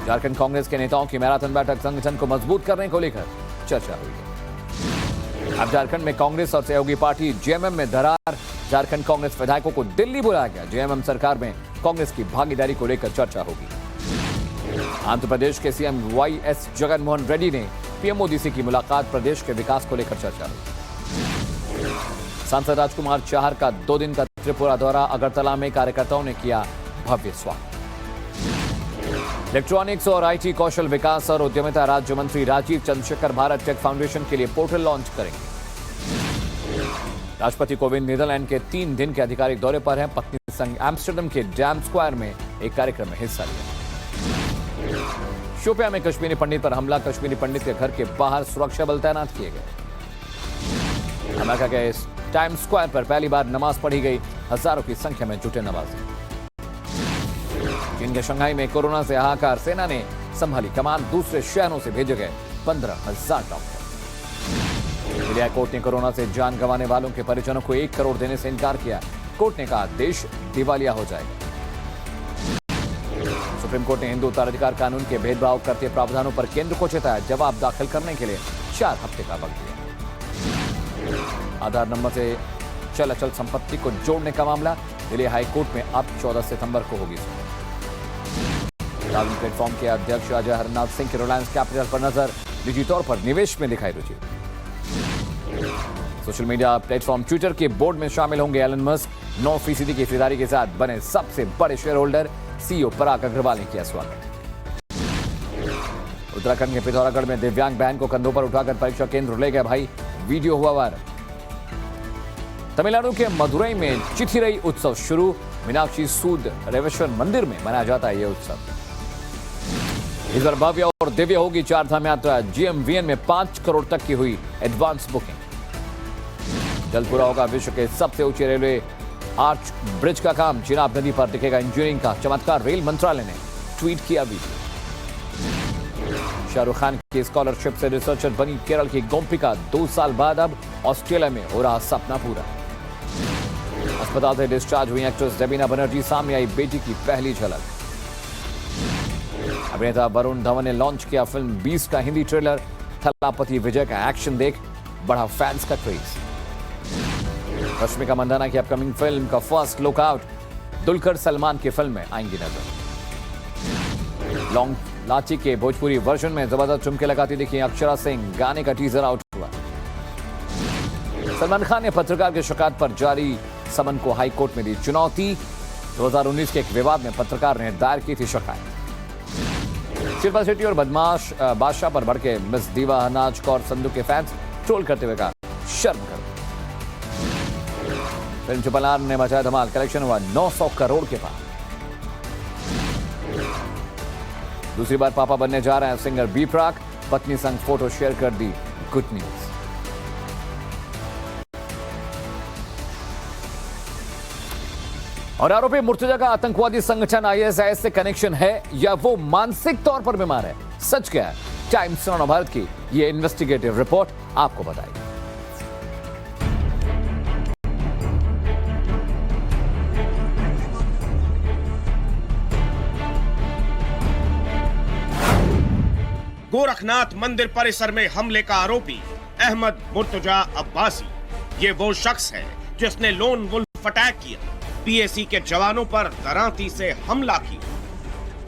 [SPEAKER 1] झारखंड कांग्रेस के नेताओं की मैराथन बैठक। संगठन को मजबूत करने को लेकर चर्चा हुई है। अब झारखंड में कांग्रेस और सहयोगी पार्टी JMM में दरार। झारखंड कांग्रेस विधायकों को दिल्ली बुलाया गया। JMM सरकार में कांग्रेस की भागीदारी को लेकर चर्चा होगी। आंध्र प्रदेश के CM YS जगनमोहन रेड्डी ने PM मोदी से की मुलाकात। प्रदेश के विकास को लेकर चर्चा हुई। सांसद राजकुमार चाहर का 2 दिन का त्रिपुरा दौरा। अगरतला में कार्यकर्ताओं ने किया भव्य स्वागत। इलेक्ट्रॉनिक्स और IT कौशल विकास और उद्यमिता राज्य मंत्री राजीव चंद्रशेखर भारत टेक फाउंडेशन के लिए पोर्टल लॉन्च करेंगे। राष्ट्रपति कोविंद नीदरलैंड के 3 दिन के आधिकारिक दौरे पर हैं। पत्नी संग एम्स्टर्डम के डैम स्क्वायर में एक कार्यक्रम में हिस्सा लिया। शोपियां में कश्मीरी पंडित पर हमला। कश्मीरी पंडित के घर के बाहर सुरक्षा बल तैनात किए गए। अमेरिका के टाइम स्क्वायर पर पहली बार नमाज पढ़ी गई। हजारों की संख्या में जुटे नमाजी। चीन के शंघाई में कोरोना से हाहाकार। सेना ने संभाली कमान। दूसरे शहरों से भेजे गए 15,000 डॉक्टर। दिल्ली कोर्ट ने कोरोना से जान गंवाने वालों के परिजनों को 1 करोड़ देने से इनकार किया। कोर्ट ने कहा देश दिवालिया हो जाएगा। सुप्रीम कोर्ट ने हिंदू उत्तराधिकार कानून के भेदभाव करते प्रावधानों पर केंद्र को चेताया। जवाब दाखिल करने के लिए 4 हफ्ते का वक्त दिया। आधार नंबर से चल अचल संपत्ति को जोड़ने का मामला दिल्ली हाईकोर्ट में अब 14 सितंबर को होगी। राजनीतिक प्लेटफॉर्म के अध्यक्ष अजय हरनाथ सिंह की रिलायंस कैपिटल पर नजर। निजी तौर पर निवेश में दिखाई रुचि। सोशल मीडिया प्लेटफॉर्म ट्विटर के बोर्ड में शामिल होंगे एलन मस्क। 9% की हिस्सेदारी के साथ बने सबसे बड़े शेयर होल्डर। CEO पराग अग्रवाल ने किया स्वागत। उत्तराखंड के पिथौरागढ़ में दिव्यांग बहन को कंधों पर उठाकर परीक्षा केंद्र ले गया भाई। वीडियो हुआ वायरल। तमिलनाडु के मदुरई में चिथिरई उत्सव शुरू। मीनाक्षी सूद रेवेश्वर मंदिर में मनाया जाता है यह उत्सव। इस बार भव्य और दिव्य होगी 4 धाम यात्रा। GMVN में 5 करोड़ तक की हुई एडवांस बुकिंग। जल्द पूरा होगा विश्व के सबसे ऊंचे रेलवे आर्च ब्रिज का काम। चिनाब नदी पर दिखेगा इंजीनियरिंग का चमत्कार। रेल मंत्रालय ने ट्वीट किया वीडियो। शाहरुख खान की स्कॉलरशिप से रिसर्चर बनी केरल की गोपिका। 2 साल बाद अब ऑस्ट्रेलिया में हो रहा सपना पूरा। अस्पताल से डिस्चार्ज हुई एक्ट्रेस डेबिना बनर्जी। सामने आई बेटी की पहली झलक। अभिनेता वरुण धवन ने लॉन्च किया फिल्म 20 का हिंदी ट्रेलर। थलापति विजय का एक्शन देख बढ़ा फैंस का क्रेज। रश्मिका मंदाना की अपकमिंग फिल्म का first look out. Dulquer Salman की फिल्म में आएंगी नजर। लॉन्ग लाची के भोजपुरी वर्जन में जबरदस्त चुमके लगाती दिखी अक्षरा सिंह। गाने का टीजर आउट हुआ। सलमान खान ने पत्रकार की शिकायत पर जारी समन को हाई कोर्ट में दी चुनौती। 2019 के एक विवाद में पत्रकार ने दायर की थी शिकायत। शिल्पा शेट्टी और बदमाश बादशाह पर भड़के मिस दीवा हरनाज कौर संधू के फैंस ट्रोल करते हुए कहा शर्म करो। फिल्म चुपलार ने मचाया धमाल। कलेक्शन हुआ 900 करोड़ के पार। दूसरी बार पापा बनने जा रहे हैं सिंगर बी प्राक। पत्नी संग फोटो शेयर कर दी गुड न्यूज। और आरोपी मुर्तजा का आतंकवादी संगठन ISIS से कनेक्शन है या वो मानसिक तौर पर बीमार है, सच क्या है, टाइम्स नव भारत की ये इन्वेस्टिगेटिव रिपोर्ट आपको बताएगी।
[SPEAKER 7] गोरखनाथ मंदिर परिसर में हमले का आरोपी अहमद मुर्तजा अब्बासी, ये वो शख्स है जिसने लोन वुल्फ अटैक किया, पीएसी के जवानों पर दरांती से हमला किया।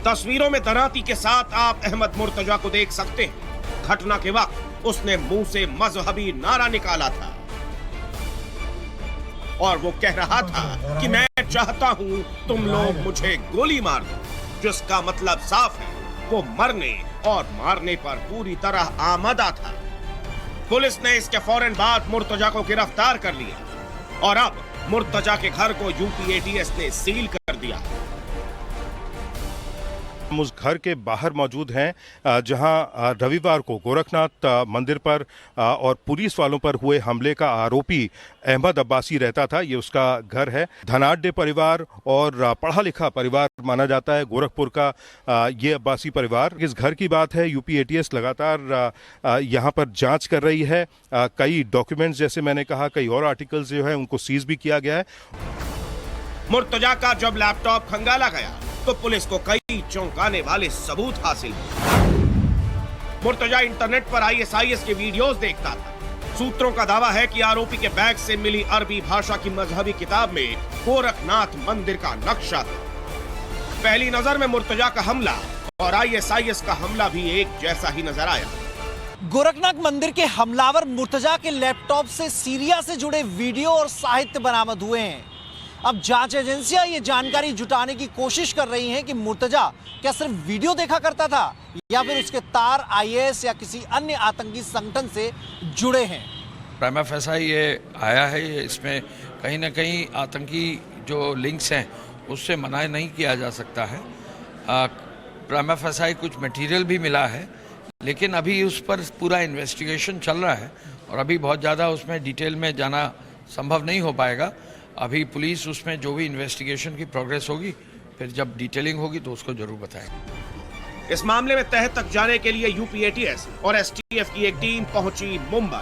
[SPEAKER 7] तस्वीरों में दरांती के साथ आप अहमद मुर्तजा को देख सकते हैं। घटना के वक्त उसने मुंह से मजहबी नारा निकाला था और वो कह रहा था कि मैं चाहता हूं तुम लोग मुझे गोली मार दो, जिसका मतलब साफ है वो मरने और मारने पर पूरी तरह आमादा था। पुलिस ने इसके फौरन बाद मुर्तजा को गिरफ्तार कर लिया और अब मुर्तजा के घर को यूपी एटीएस ने सील कर दिया।
[SPEAKER 9] हम उस घर के बाहर मौजूद हैं जहां रविवार को गोरखनाथ मंदिर पर और पुलिस वालों पर हुए हमले का आरोपी अहमद अब्बासी रहता था। ये उसका घर है। धनाढ्य परिवार और पढ़ा लिखा परिवार माना जाता है गोरखपुर का ये अब्बासी परिवार। इस घर की बात है, यूपी एटीएस लगातार यहाँ पर जांच कर रही है। कई डॉक्यूमेंट्स, जैसे मैंने कहा, कई और आर्टिकल्स जो है उनको सीज भी किया गया है।
[SPEAKER 7] मुर्तजा का जब लैपटॉप खंगाला गया तो पुलिस को कई चौंकाने वाले सबूत हासिल हुए। मुर्तजा इंटरनेट पर आईएसआईएस के वीडियोस देखता था। सूत्रों का दावा है कि आरोपी के बैग से मिली अरबी भाषा की मजहबी किताब में गोरखनाथ मंदिर का नक्शा था। पहली नजर में मुर्तजा का हमला और आईएसआईएस का हमला भी एक जैसा ही नजर आया।
[SPEAKER 10] गोरखनाथ मंदिर के हमलावर मुर्तजा के लैपटॉप से सीरिया से जुड़े वीडियो और साहित्य बरामद हुए हैं। अब जांच एजेंसियां ये जानकारी जुटाने की कोशिश कर रही हैं कि मुर्तजा क्या सिर्फ वीडियो देखा करता था या फिर उसके तार आईएस या किसी अन्य आतंकी संगठन से जुड़े हैं।
[SPEAKER 11] प्राइमा फेसा ये आया है, इसमें कहीं ना कहीं आतंकी जो लिंक्स हैं उससे मना नहीं किया जा सकता है। प्राइमा फेसा कुछ मटेरियल भी मिला है, लेकिन अभी उस पर पूरा इन्वेस्टिगेशन चल रहा है और अभी बहुत ज़्यादा उसमें डिटेल में जाना संभव नहीं हो पाएगा। अभी पुलिस उसमें जो भी इन्वेस्टिगेशन की प्रोग्रेस होगी, फिर जब डिटेलिंग होगी तो उसको जरूर बताएंगे।
[SPEAKER 7] इस मामले में तह तक जाने के लिए यूपी एटीएस और एसटीएफ की एक टीम पहुंची मुंबई।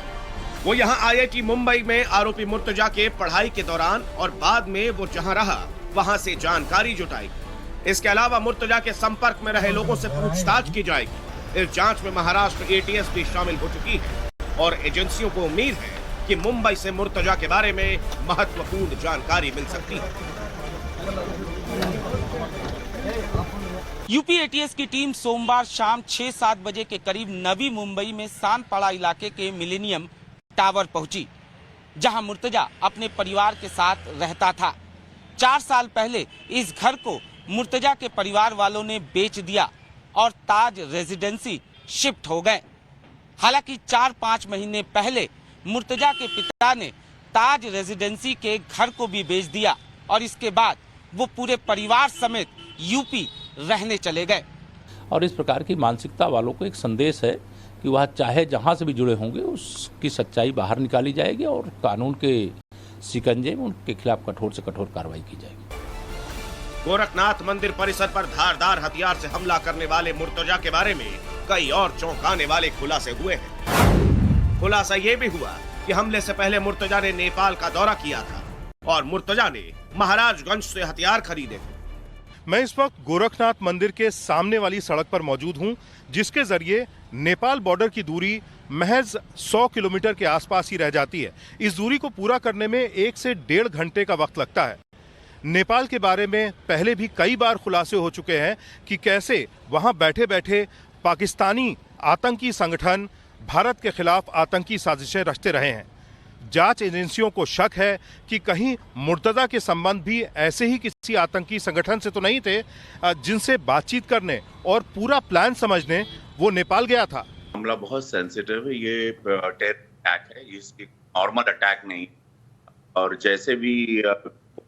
[SPEAKER 7] वो यहां आईआईटी मुंबई में आरोपी मुर्तजा के पढ़ाई के दौरान और बाद में वो जहां रहा वहां से जानकारी जुटाएगी। इसके अलावा मुर्तजा के संपर्क में रहे लोगों से पूछताछ की जाएगी। इस जांच में महाराष्ट्र एटीएस भी शामिल हो चुकी है और एजेंसियों को उम्मीद है कि मुंबई से मुर्तजा के बारे में महत्वपूर्ण जानकारी मिल सकती है।
[SPEAKER 12] यूपी एटीएस की टीम सोमवार शाम 6-7 बजे के करीब नवी मुंबई में सांतपाड़ा इलाके के मिलेनियम टावर पहुंची, जहां मुर्तजा अपने परिवार के साथ रहता था। 4 साल पहले इस घर को मुर्तजा के परिवार वालों ने बेच दिया और ताज रेजिडेंसी शिफ्ट हो गए। हालांकि 4-5 महीने पहले मुर्तजा के पिता ने ताज रेजिडेंसी के घर को भी बेच दिया और इसके बाद वो पूरे परिवार समेत यूपी रहने चले गए।
[SPEAKER 13] और इस प्रकार की मानसिकता वालों को एक संदेश है कि वह चाहे जहां से भी जुड़े होंगे उसकी सच्चाई बाहर निकाली जाएगी और कानून के शिकंजे में उनके खिलाफ कठोर से कठोर कार्रवाई की जाएगी।
[SPEAKER 7] गोरखनाथ मंदिर परिसर पर धारदार हथियार से हमला करने वाले मुर्तजा के बारे में कई और चौंकाने वाले खुलासे हुए हैं। खुलासा ये भी हुआ कि हमले से पहले मुर्तजा ने नेपाल का दौरा किया था और मुर्तजा ने महाराजगंज से हथियार खरीदे थे।
[SPEAKER 9] मैं इस वक्त गोरखनाथ मंदिर के सामने वाली सड़क पर मौजूद हूं, जिसके जरिए नेपाल बॉर्डर की दूरी महज 100 किलोमीटर के आसपास ही रह जाती है। इस दूरी को पूरा करने में 1 से 1.5 घंटे का वक्त लगता है। नेपाल के बारे में पहले भी कई बार खुलासे हो चुके हैं कि कैसे वहां बैठे बैठे पाकिस्तानी आतंकी संगठन भारत के खिलाफ आतंकी साजिशें रचते रहे हैं। जांच एजेंसियों को शक है कि कहीं मुर्तजा के संबंध भी ऐसे ही किसी आतंकी संगठन से तो नहीं थे जिनसे बातचीत करने और पूरा प्लान समझने वो नेपाल गया था।
[SPEAKER 14] मामला बहुत सेंसिटिव है, ये टेरर अटैक है, ये नॉर्मल अटैक नहीं। और जैसे भी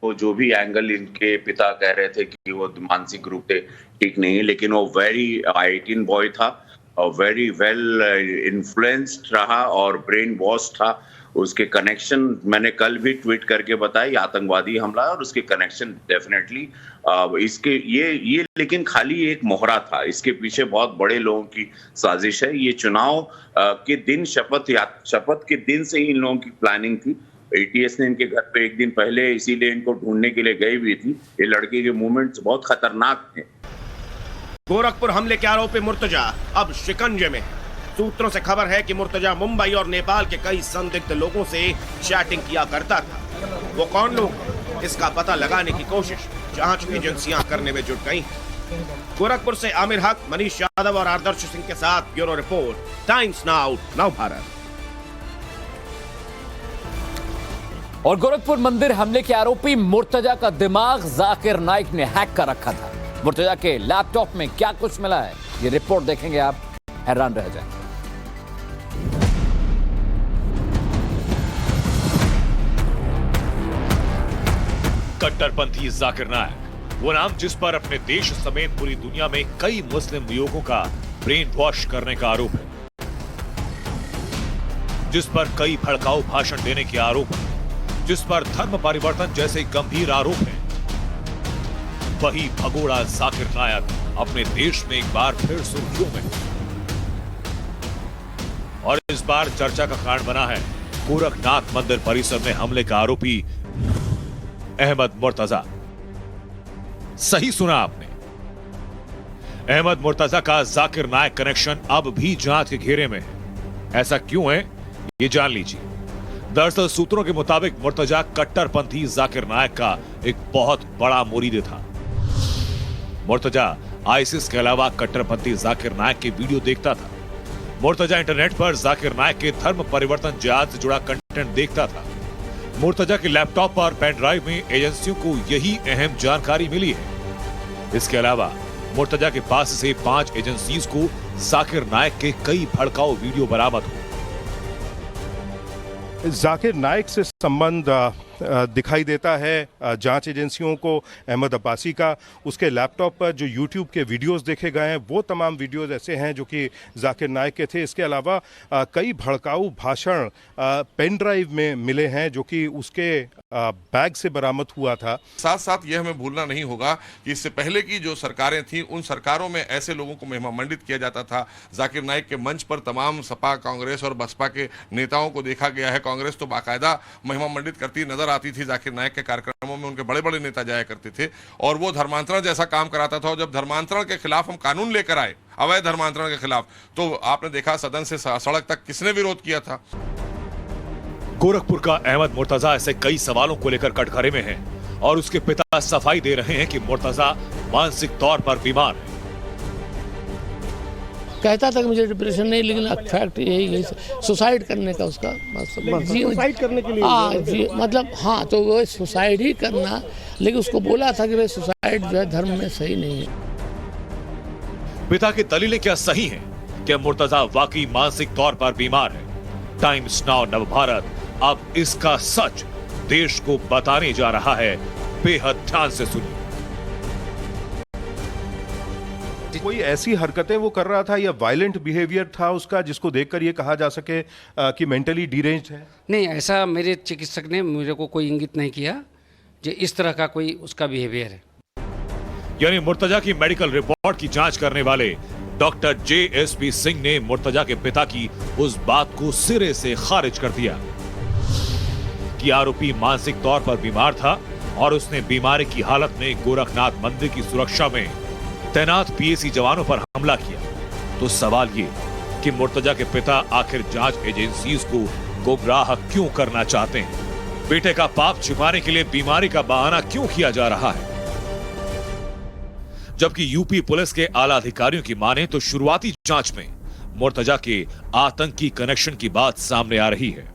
[SPEAKER 14] वो जो भी एंगल इनके पिता कह रहे थे कि वो मानसिक रूप से ठीक नहीं है, लेकिन वो वेरी 18 बॉय था वेरी वेल इन्फ्लुएंस्ड रहा और ब्रेन वॉश था। उसके कनेक्शन मैंने कल भी ट्वीट करके बताई, आतंकवादी हमला और उसके कनेक्शन डेफिनेटली इसके ये लेकिन खाली एक मोहरा था। इसके पीछे बहुत बड़े लोगों की साजिश है। ये चुनाव के दिन शपथ के दिन से ही इन लोगों की प्लानिंग थी। एटीएस ने इनके घर पे एक दिन पहले इसीलिए इनको ढूंढने के लिए गई हुई थी। ये लड़के के मूवमेंट्स बहुत खतरनाक थे।
[SPEAKER 7] गोरखपुर हमले के आरोपी मुर्तजा अब शिकंजे में है। सूत्रों से खबर है कि मुर्तजा मुंबई और नेपाल के कई संदिग्ध लोगों से चैटिंग किया करता था। वो कौन लोग, इसका पता लगाने की कोशिश जांच एजेंसियां करने में जुट गई। गोरखपुर से आमिर हक, मनीष यादव और आदर्श सिंह के साथ ब्यूरो रिपोर्ट, टाइम्स नाउ, नव भारत।
[SPEAKER 1] और गोरखपुर मंदिर हमले के आरोपी मुर्तजा का दिमाग जाकिर नाइक ने हैक कर रखा था। मुर्तजा के लैपटॉप में क्या कुछ मिला है, ये रिपोर्ट देखेंगे आप हैरान रह जाएंगे।
[SPEAKER 15] कट्टरपंथी जाकिर नाइक, वो नाम जिस पर अपने देश समेत पूरी दुनिया में कई मुस्लिम युवकों का ब्रेन वॉश करने का आरोप है, जिस पर कई भड़काऊ भाषण देने के आरोप है, जिस पर धर्म परिवर्तन जैसे गंभीर आरोप हैं, वही भगोड़ा जाकिर नाइक अपने देश में एक बार फिर सुर्खियों में। और इस बार चर्चा का कारण बना है गोरखनाथ मंदिर परिसर में हमले का आरोपी अहमद मुर्तजा। सही सुना आपने, अहमद मुर्तजा का जाकिर नाइक कनेक्शन अब भी जांच के घेरे में है। ऐसा क्यों है, ये जान लीजिए। दरअसल सूत्रों के मुताबिक मुर्तजा कट्टरपंथी जाकिर नाइक का एक बहुत बड़ा मुरीद था। मुर्तजा आईसिस के अलावा कट्टरपंथी जाकिर नाइक के वीडियो देखता था। मुर्तजा इंटरनेट पर जाकिर नाइक के धर्म परिवर्तन जिहाद से जुड़ा कंटेंट देखता था। मुर्तजा के लैपटॉप और पेन ड्राइव में एजेंसियों को यही अहम जानकारी मिली है। इसके अलावा मुर्तजा के पास से 5 एजेंसीज को जाकिर नाइक के कई भड़काऊ वीडियो बरामद हुए।
[SPEAKER 9] जाकिर नाइक से संबंध दिखाई देता है जांच एजेंसियों को अहमद अब्बासी का। उसके लैपटॉप पर जो यूट्यूब के वीडियोस देखे गए हैं वो तमाम वीडियोस ऐसे हैं जो कि जाकिर नाइक के थे। इसके अलावा कई भड़काऊ भाषण पेन ड्राइव में मिले हैं जो कि उसके बैग से बरामद हुआ था।
[SPEAKER 16] साथ साथ यह हमें भूलना नहीं होगा कि इससे पहले की जो सरकारें थीं उन सरकारों में ऐसे लोगों को मेहमानमंडित किया जाता था। जाकिर नाइक के मंच पर तमाम सपा, कांग्रेस और बसपा के नेताओं को देखा गया है। कांग्रेस तो बाकायदा मेहमानमंडित करती नजर आती थी। जाकिर नाइक के कार्यक्रमों में उनके बड़े बड़े नेता जाया करते थे और वो धर्मांतरण जैसा काम कराता था। और जब धर्मांतरण के खिलाफ हम कानून लेकर आए, अवैध धर्मांतरण के खिलाफ, तो आपने देखा सदन से सड़क तक किसने विरोध किया था।
[SPEAKER 15] गोरखपुर का अहमद मुर्तजा ऐसे कई सवालों को लेकर कटघरे में है और उसके पिता सफाई दे रहे हैं कि मुर्तजा मानसिक तौर पर बीमार है।
[SPEAKER 17] कहता था कि मुझे डिप्रेशन नहीं, लेकिन फैक्ट यही सुसाइड करने का उसका
[SPEAKER 6] सुसाइड करने के लिए
[SPEAKER 17] जी, मतलब हाँ, तो वो सुसाइड ही करना, लेकिन उसको बोला था कि भाई सुसाइड जो है धर्म में सही नहीं है।
[SPEAKER 15] पिता की दलीलें क्या सही हैं? क्या मुर्तजा वाकई मानसिक तौर पर बीमार है? टाइम्स नाउ नव भारत अब इसका सच देश को बताने जा रहा है। बेहद ध्यान से सुनिए।
[SPEAKER 9] कोई ऐसी हरकतें वो कर रहा था या वायलेंट बिहेवियर था उसका जिसको देखकर ये कहा जा सके कि मेंटली डिरेंज्ड है?
[SPEAKER 18] नहीं, ऐसा मेरे चिकित्सक ने मेरे को कोई इंगित नहीं किया जो इस तरह का कोई उसका बिहेवियर है।
[SPEAKER 15] यानी मुर्तजा की मेडिकल रिपोर्ट की जांच करने वाले डॉक्टर JSP सिंह ने मुर्तजा के पिता की उस बात को सिरे से खारिज कर दिया कि आरोपी मानसिक तौर पर बीमार था और उसने बीमारी की हालत में गोरखनाथ मंदिर की सुरक्षा में तैनात PAC जवानों पर हमला किया। तो सवाल ये कि मुर्तजा के पिता आखिर जांच एजेंसीज को गुमराह क्यों करना चाहते हैं? बेटे का पाप छिपाने के लिए बीमारी का बहाना क्यों किया जा रहा है? जबकि यूपी पुलिस के आला अधिकारियों की माने तो शुरुआती जांच में मुर्तजा के आतंकी कनेक्शन की बात सामने आ रही है।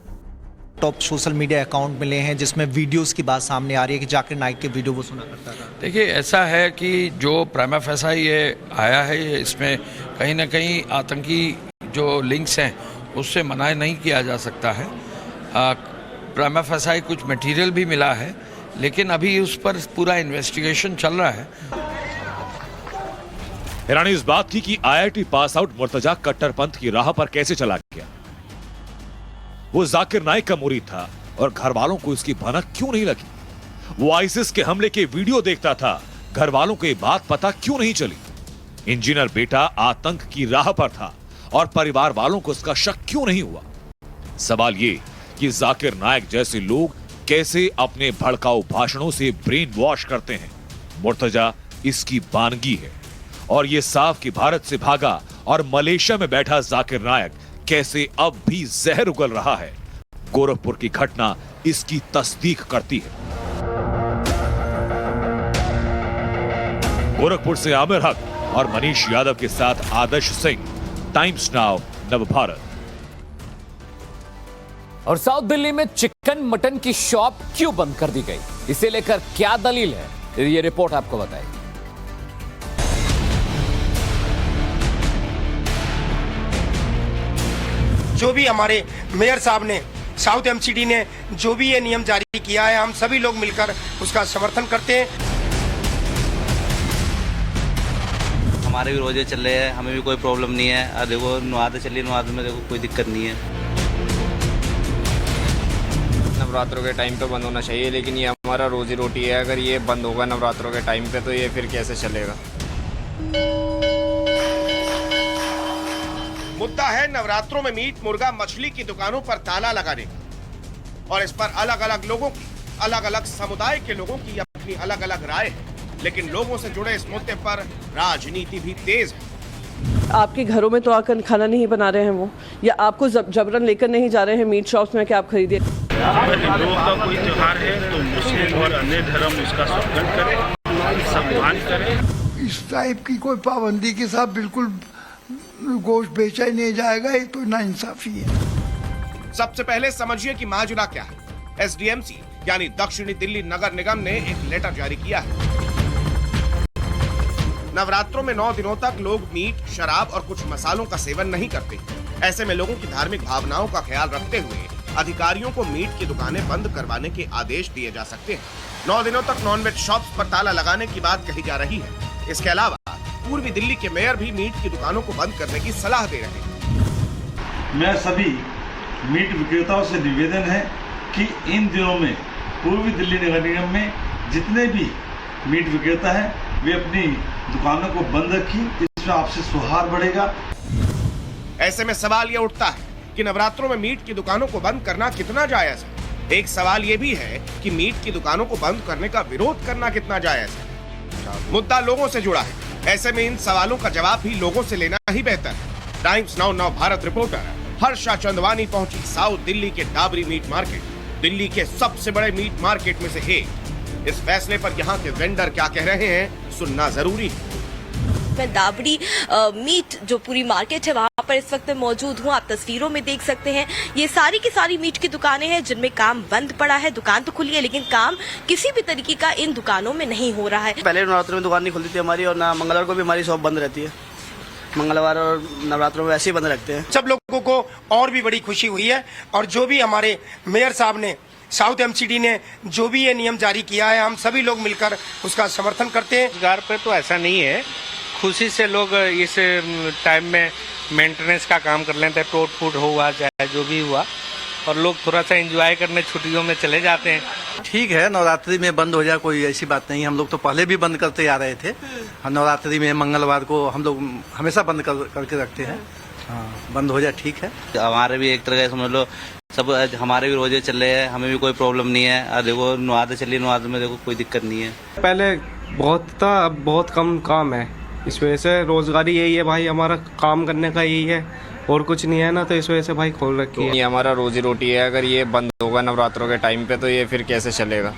[SPEAKER 10] टॉप सोशल मीडिया अकाउंट मिले हैं जिसमें वीडियोस की बात सामने आ रही है कि जाकिर नाइक के वीडियो वो सुना करता था।
[SPEAKER 11] देखिए, ऐसा है कि जो प्राइमा फेसा ये आया है, ये इसमें कहीं ना कहीं आतंकी जो लिंक्स हैं उससे मना नहीं किया जा सकता है। प्राइमा फेसा कुछ मटेरियल भी मिला है, लेकिन अभी उस पर पूरा इन्वेस्टिगेशन चल रहा है।
[SPEAKER 15] हैरानी इस बात की कि IIT पास आउट मुर्तजा कट्टरपंथ की राह पर कैसे चला गया। वो जाकिर नाइक का मुरीद था और घर वालों को इसकी भनक क्यों नहीं लगी। वो आईसिस के हमले के वीडियो देखता था, घर वालों को ये बात पता क्यों नहीं चली। इंजीनियर बेटा आतंक की राह पर था और परिवार वालों को इसका शक क्यों नहीं हुआ। सवाल ये कि जाकिर नाइक जैसे लोग कैसे अपने भड़काऊ भाषणों से ब्रेन वॉश करते हैं। मुर्तजा इसकी बानगी है और ये साफ कि भारत से भागा और मलेशिया में बैठा जाकिर नाइक कैसे अब भी जहर उगल रहा है। गोरखपुर की घटना इसकी तस्दीक करती है। गोरखपुर से आमिर हक और मनीष यादव के साथ आदर्श सिंह, टाइम्स नाउ नवभारत।
[SPEAKER 1] और साउथ दिल्ली में चिकन मटन की शॉप क्यों बंद कर दी गई, इसे लेकर क्या दलील है, ये रिपोर्ट आपको बताएगी।
[SPEAKER 19] जो भी हमारे मेयर साहब ने, साउथ एमसीडी ने जो भी ये नियम जारी किया है, हम सभी लोग मिलकर उसका समर्थन करते हैं।
[SPEAKER 20] हमारे भी रोजे चल रहे हैं, हमें भी कोई प्रॉब्लम नहीं है। देखो नवाद चलिए, नवाद में देखो कोई दिक्कत नहीं है।
[SPEAKER 21] नवरात्रों के टाइम पे बंद होना चाहिए, लेकिन ये हमारा रोजी रोटी है। अगर ये बंद होगा नवरात्रों के टाइम पे तो ये फिर कैसे चलेगा।
[SPEAKER 7] मुद्दा है नवरात्रों में मीट, मुर्गा, मछली की दुकानों पर ताला लगाने का। और इस पर अलग अलग लोगों की, अलग अलग समुदाय के लोगों की अपनी अलग अलग राय है। लेकिन लोगों से जुड़े इस मुद्दे पर राजनीति भी तेज है।
[SPEAKER 22] आपके घरों में तो आकर खाना नहीं बना रहे हैं वो, या आपको जबरन लेकर नहीं जा रहे हैं मीट शॉप्स में कि आप खरीदिए।
[SPEAKER 23] हिंदुओं का कोई त्योहार है तो मुस्लिम और अन्य धर्म उसका स्वागत करें, सम्मान करें।
[SPEAKER 24] इस टाइप की कोई पाबंदी के साथ बिल्कुल गोश्त बेचा ही नहीं जाएगा, ये तो नाइंसाफी है।
[SPEAKER 7] सबसे पहले समझिए कि माजरा क्या है। SDMC यानी दक्षिणी दिल्ली नगर निगम ने एक लेटर जारी किया है। नवरात्रों में 9 दिनों तक लोग मीट, शराब और कुछ मसालों का सेवन नहीं करते। ऐसे में लोगों की धार्मिक भावनाओं का ख्याल रखते हुए अधिकारियों को मीट की दुकानें बंद करवाने के आदेश दिए जा सकते हैं। 9 दिनों तक नॉनवेज शॉप्स पर ताला लगाने की बात कही जा रही है। इसके अलावा पूर्वी दिल्ली के मेयर भी मीट की दुकानों को बंद करने की सलाह दे रहे हैं।
[SPEAKER 23] मैं सभी मीट विक्रेताओं से निवेदन है कि इन दिनों में पूर्वी दिल्ली नगर निगम में जितने भी मीट विक्रेता हैं वे अपनी दुकानों को बंद रखें, इसमें आपसे सौहार्द बढ़ेगा।
[SPEAKER 7] ऐसे में सवाल यह उठता है कि नवरात्रों में मीट की दुकानों को बंद करना कितना जायज है। एक सवाल यह भी है कि मीट की दुकानों को बंद करने का विरोध करना कितना जायज है। मुद्दा लोगों से जुड़ा है। ऐसे में इन सवालों का जवाब भी लोगों से लेना ही बेहतर है। Times now Navbharat reporter Harsha Chandwani पहुंची साउथ दिल्ली के डाबरी मीट मार्केट, दिल्ली के सबसे बड़े मीट मार्केट में से एक। इस फैसले पर यहाँ के वेंडर क्या कह रहे हैं, सुनना जरूरी है।
[SPEAKER 25] मैं दाबरी मीट जो पूरी मार्केट है वहाँ पर इस वक्त मौजूद हूँ। आप तस्वीरों में देख सकते हैं ये सारी की सारी मीट की दुकानें हैं जिनमें काम बंद पड़ा है। दुकान तो खुली है लेकिन काम किसी भी तरीके का इन दुकानों में नहीं हो रहा है।
[SPEAKER 20] पहले नवरात्रों में दुकान नहीं खुलती थी हमारी, और ना मंगलवार को भी हमारी शॉप बंद रहती है। मंगलवार और नवरात्रों में ऐसे ही बंद रखते हैं।
[SPEAKER 19] सब लोगों को और भी बड़ी खुशी हुई है। और जो भी हमारे मेयर साहब ने, साउथ एमसीडी ने जो भी ये नियम जारी किया है, हम सभी लोग मिलकर उसका समर्थन करते हैं।
[SPEAKER 26] रोजगार पे तो ऐसा नहीं है, खुशी से लोग इस टाइम में मेंटेनेंस का काम कर लेते हैं। टूट फूट हुआ चाहे जो भी हुआ, और लोग थोड़ा सा एंजॉय करने छुट्टियों में चले जाते हैं।
[SPEAKER 27] ठीक है, नवरात्रि में बंद हो जाए कोई ऐसी बात नहीं। हम लोग तो पहले भी बंद करते आ रहे थे। नवरात्रि में मंगलवार को हम लोग हमेशा बंद करके रखते हैं। हाँ, बंद हो जाए ठीक है।
[SPEAKER 20] हमारे भी एक तरह का समझ लो, सब हमारे भी रोजे चल रहे हैं, हमें भी कोई प्रॉब्लम नहीं है। देखो नवाद चलिए, नवाद में देखो कोई दिक्कत नहीं है।
[SPEAKER 26] पहले बहुत था, अब बहुत कम काम है। इस वजह से रोजगारी यही है भाई, हमारा काम करने का यही है और कुछ नहीं है ना, तो इस वजह से भाई खोल रखी है।
[SPEAKER 21] ये हमारा रोजी रोटी है। अगर ये बंद होगा नवरात्रों के टाइम पे तो ये फिर कैसे चलेगा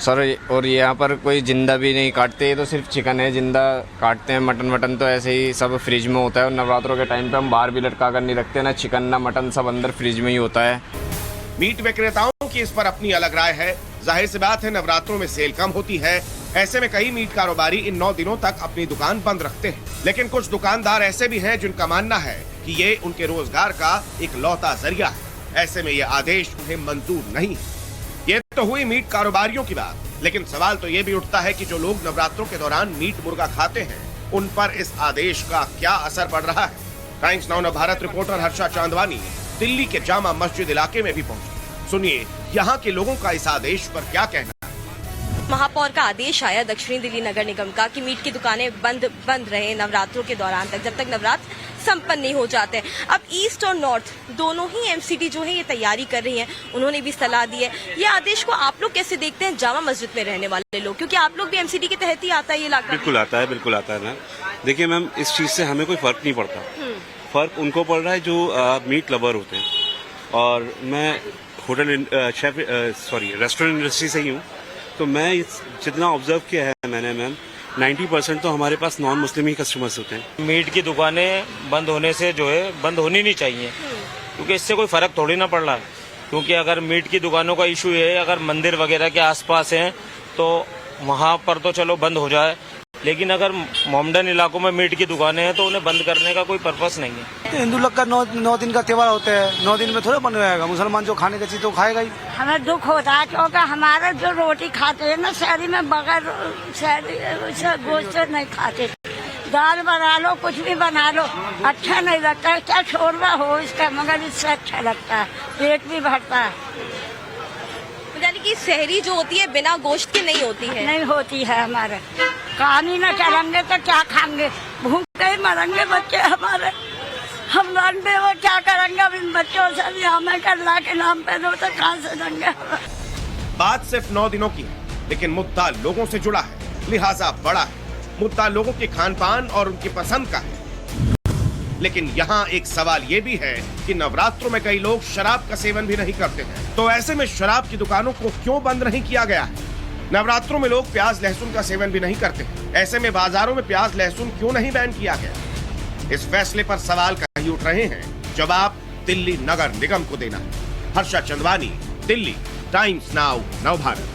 [SPEAKER 21] सर। और ये यहाँ पर कोई जिंदा भी नहीं काटते, ये तो सिर्फ चिकन है जिंदा काटते हैं। मटन तो ऐसे ही सब फ्रिज में होता है। और नवरात्रों के टाइम पे हम बाहर भी लटका कर नहीं रखते, ना चिकन ना मटन, सब अंदर फ्रिज में ही होता है।
[SPEAKER 7] मीट विक्रेताओं की इस पर अपनी अलग राय है। जाहिर सी बात है नवरात्रों में सेल कम होती है। ऐसे में कई मीट कारोबारी इन 9 दिनों तक अपनी दुकान बंद रखते हैं। लेकिन कुछ दुकानदार ऐसे भी हैं जिनका मानना है कि ये उनके रोजगार का एक लौता जरिया है। ऐसे में ये आदेश उन्हें मंजूर नहीं है। ये तो हुई मीट कारोबारियों की बात, लेकिन सवाल तो ये भी उठता है कि जो लोग नवरात्रों के दौरान मीट मुर्गा खाते हैं उन पर इस आदेश का क्या असर पड़ रहा है। Times now Navbharat reporter Harsha Chandwani Delhi के जामा मस्जिद इलाके में भी पहुंची। सुनिए यहाँ के लोगों का इस आदेश पर क्या कहना।
[SPEAKER 25] महापौर का आदेश आया दक्षिणी दिल्ली नगर निगम का कि मीट की दुकानें बंद रहे नवरात्रों के दौरान तक, जब तक नवरात्र संपन्न नहीं हो जाते। अब ईस्ट और नॉर्थ दोनों ही एमसीडी जो है ये तैयारी कर रही हैं, उन्होंने भी सलाह दी है। ये आदेश को आप लोग कैसे देखते हैं, जामा मस्जिद में रहने वाले लोग, क्योंकि आप लोग भी एमसीडी के तहत ही आता है ये इलाका?
[SPEAKER 2] बिल्कुल आता है मैम। देखिए मैम, इस चीज से हमें कोई फर्क नहीं पड़ता। फर्क उनको पड़ रहा है जो मीट लवर होते हैं, और मैं रेस्टोरेंट इंडस्ट्री से ही हूँ, तो मैं जितना ऑब्जर्व किया है मैंने मैम, 90% तो हमारे पास नॉन मुस्लिम ही कस्टमर्स होते हैं।
[SPEAKER 3] मीट की दुकानें बंद होने से जो है बंद होनी नहीं चाहिए, क्योंकि इससे कोई फर्क थोड़ी ना पड़ रहा है। क्योंकि अगर मीट की दुकानों का इशू है, अगर मंदिर वगैरह के आसपास हैं तो वहाँ पर तो चलो बंद हो जाए, लेकिन अगर मोमडन इलाकों में मीट की दुकानें हैं तो उन्हें बंद करने का कोई पर्पस नहीं है।
[SPEAKER 27] तो हिंदू लोग का 9 दिन का त्योहार होता है, 9 दिन में थोड़ा बंद हो जाएगा। मुसलमान जो खाने का चीज तो खाएगा ही।
[SPEAKER 4] हमें दुख होता है क्योंकि हमारे जो रोटी खाते हैं ना शहरी में, बगैर गोश्त से नहीं खाते। दाल बना लो, कुछ भी बना लो, अच्छा नहीं लगता है। क्या शोरबा हो इसका, मगर इससे अच्छा लगता है, पेट भी भरता है।
[SPEAKER 25] यानी कि शहरी जो होती है बिना गोश्त की नहीं होती है?
[SPEAKER 4] नहीं होती है हमारे। काम ही न करेंगे तो क्या खाएंगे, भूखे ही मरेंगे बच्चे हमारे। हम जानते वो क्या करेंगे अब इन बच्चों से भी, हमें अल्लाह के नाम पे दो तो कहाँ से देंगे।
[SPEAKER 7] बात सिर्फ 9 दिनों की है, लेकिन मुद्दा लोगों से जुड़ा है, लिहाजा बड़ा है। मुद्दा लोगों के खान पान और उनकी पसंद का है। लेकिन यहाँ एक सवाल ये भी है कि नवरात्रों में कई लोग शराब का सेवन भी नहीं करते हैं, तो ऐसे में शराब की दुकानों को क्यों बंद नहीं किया गया है? नवरात्रों में लोग प्याज लहसुन का सेवन भी नहीं करते, ऐसे में बाजारों में प्याज लहसुन क्यों नहीं बैन किया गया? इस फैसले पर सवाल कहीं उठ रहे हैं, जवाब दिल्ली नगर निगम को देना है। Harsha Chandwani, Delhi, times now Navbharat.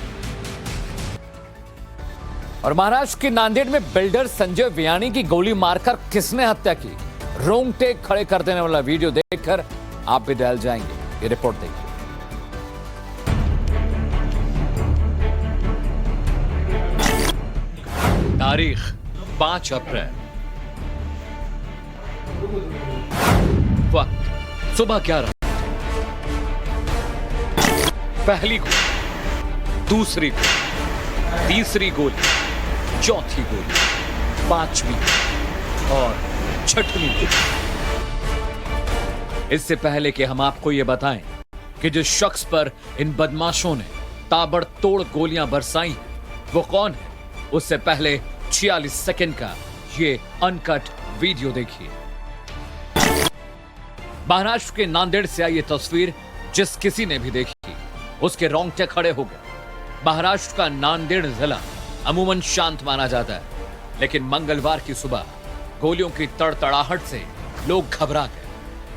[SPEAKER 1] और महाराष्ट्र के नांदेड़ में बिल्डर संजय वियानी की गोली मारकर किसने हत्या की, रोंगटे खड़े कर देने वाला वीडियो देखकर आप भी दहल जाएंगे। ये रिपोर्ट देखिए। तारीख 5 अप्रैल, वक्त सुबह 11। पहली गोली, दूसरी गोली, तीसरी गोली, चौथी गोली, 5वीं और 6वीं गोली। इससे पहले कि हम आपको यह बताएं कि जिस शख्स पर इन बदमाशों ने ताबड़तोड़ गोलियां बरसाई हैं, वो कौन है, उससे पहले 46 सेकंड का ये अनकट वीडियो देखिए। महाराष्ट्र के नांदेड़ से आई ये तस्वीर जिस किसी ने भी देखी उसके रोंगटे खड़े हो गए। महाराष्ट्र का नांदेड़ जिला अमूमन शांत माना जाता है, लेकिन मंगलवार की सुबह गोलियों की तड़तड़ाहट से लोग घबरा गए।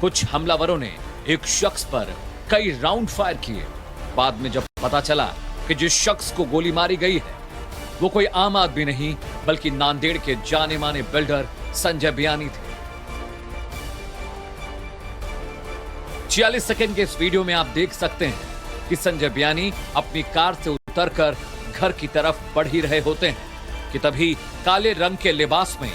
[SPEAKER 1] कुछ हमलावरों ने एक शख्स पर कई राउंड फायर किए। बाद में जब पता चला कि जिस शख्स को गोली मारी गई है वो कोई आम आदमी नहीं बल्कि नांदेड़ के जाने माने बिल्डर संजय बियानी थे। 46 सेकंड के इस वीडियो में आप देख सकते हैं कि संजय बियानी अपनी कार से उतरकर घर की तरफ बढ़ ही रहे होते हैं कि तभी काले रंग के लिबास में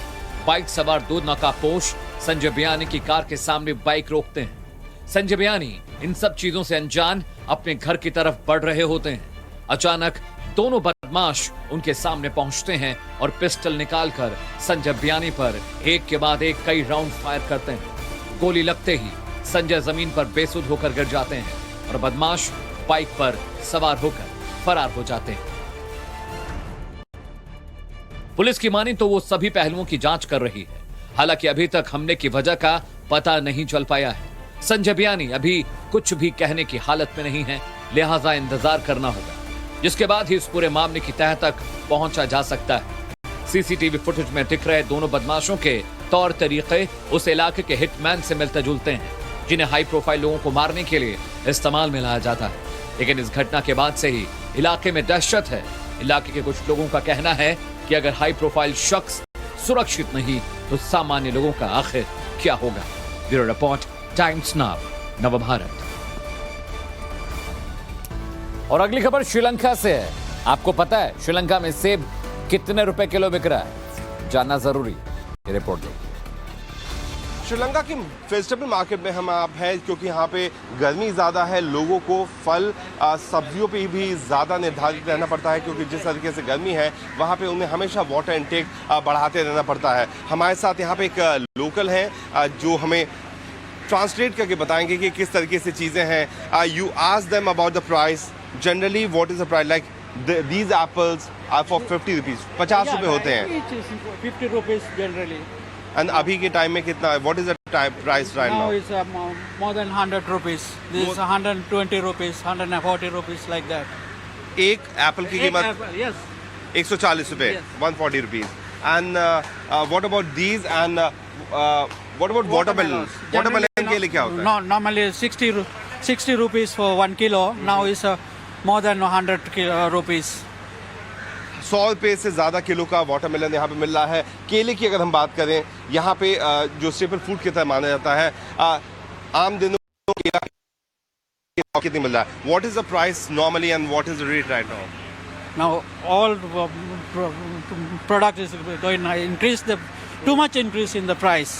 [SPEAKER 1] बाइक सवार 2 नकाबपोश संजय बियानी की कार के सामने बाइक रोकते हैं। संजय बियानी इन सब चीजों से अनजान अपने घर की तरफ बढ़ रहे होते हैं। अचानक दोनों बदमाश उनके सामने पहुंचते हैं और पिस्टल निकालकर संजय बियानी पर एक के बाद एक कई राउंड फायर करते हैं। गोली लगते ही संजय जमीन पर बेसुध होकर गिर जाते हैं और बदमाश बाइक पर सवार होकर फरार हो जाते हैं। पुलिस की माने तो वो सभी पहलुओं की जांच कर रही है। हालांकि अभी तक हमले की वजह का पता नहीं चल पाया है। संजय बियानी अभी कुछ भी कहने की हालत में नहीं है, लिहाजा इंतजार करना होगा, जिसके बाद ही इस पूरे मामले की तह तक पहुंचा जा सकता है। सीसीटीवी फुटेज में दिख रहे दोनों बदमाशों के तौर तरीके उस इलाके के हिटमैन से मिलते जुलते हैं, जिन्हें हाई प्रोफाइल लोगों को मारने के लिए इस्तेमाल में लाया जाता है। लेकिन इस घटना के बाद से ही इलाके में दहशत है। इलाके के कुछ लोगों का कहना है कि अगर हाई प्रोफाइल शख्स सुरक्षित नहीं तो सामान्य लोगों का आखिर क्या होगा। Bureau report, times now Navbharat. और अगली खबर श्रीलंका से है। आपको पता है श्रीलंका में सेब कितने रुपए किलो बिक रहा है? जानना जरूरी। रिपोर्ट देखिए।
[SPEAKER 7] श्रीलंका की वेजिटेबल मार्केट में हम आप हैं क्योंकि यहाँ पे गर्मी ज़्यादा है, लोगों को फल सब्जियों पे भी ज़्यादा निर्धारित रहना पड़ता है क्योंकि जिस तरीके से गर्मी है वहाँ पे उन्हें हमेशा वाटर इनटेक बढ़ाते रहना पड़ता है। हमारे साथ यहाँ पे एक लोकल हैं जो हमें ट्रांसलेट करके बताएंगे कि किस तरीके से चीज़ें हैं। You ask them about the price, generally what is the price, like these apples are for 50 rupees, 50 रुपए होते हैं।
[SPEAKER 5] 50 rupees generally.
[SPEAKER 7] And अभी के टाइम में कितना है? What is the price right now?
[SPEAKER 5] Now it's more than 100 rupees. This is 120 rupees, 140 rupees like that.
[SPEAKER 7] एक Apple की कीमत
[SPEAKER 5] Yes.
[SPEAKER 7] 140 रुपए, 140 rupees. And what about these and what about watermelon? Watermelon के लिए क्या होता है?
[SPEAKER 5] No, normally 60 rupees for 1 kilo. Now it's more than 100 rupees.
[SPEAKER 7] 100 रुपए से ज़्यादा किलो का वाटरमेलन यहाँ पे मिल रहा है। केले की अगर हम बात करें, यहाँ पे जो स्टेपल फूड की तरह माना जाता है, आम दिनों केला कितनी मिल रहा है? What is the price normally and what is the rate right now?
[SPEAKER 5] Now all product is going to increase too much increase in the price.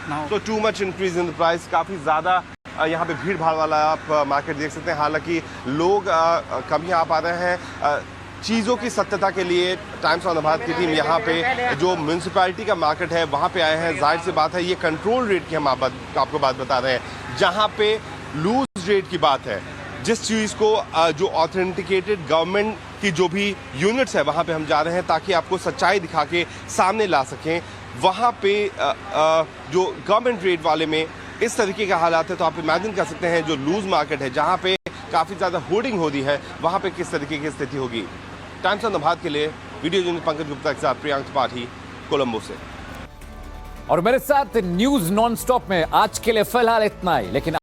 [SPEAKER 5] Now
[SPEAKER 7] so too much increase in the price, काफ़ी ज़्यादा यहाँ पे भीड़ भाड़ वाला आप market देख सकते हैं। हालांकि लोग कम ही आ पा रहे हैं चीज़ों की सत्यता के लिए। टाइम्स ऑफ भारत की टीम यहाँ पे जो म्यूनसिपैलिटी का मार्केट है वहाँ पे आए हैं। जाहिर सी बात है ये कंट्रोल रेट की हम आपको बात बता रहे हैं, जहाँ पे लूज रेट की बात है। जिस चीज़ को जो ऑथेंटिकेटेड गवर्नमेंट की जो भी यूनिट्स है वहाँ पे हम जा रहे हैं ताकि आपको सच्चाई दिखा के सामने ला सकें। वहाँ पे जो गवर्नमेंट रेट वाले में इस तरीके का हालात है तो आप इमेजिन कर सकते हैं जो लूज मार्केट है जहाँ पे काफ़ी ज़्यादा होर्डिंग होती है वहाँ पे किस तरीके की स्थिति होगी। टाइम्स ऑफ भारत के लिए वीडियो जर्नलिस्ट पंकज गुप्ता के साथ प्रियांक त्रिपाठी, कोलंबो से।
[SPEAKER 1] और मेरे साथ न्यूज नॉन स्टॉप में आज के लिए फिलहाल इतना ही, लेकिन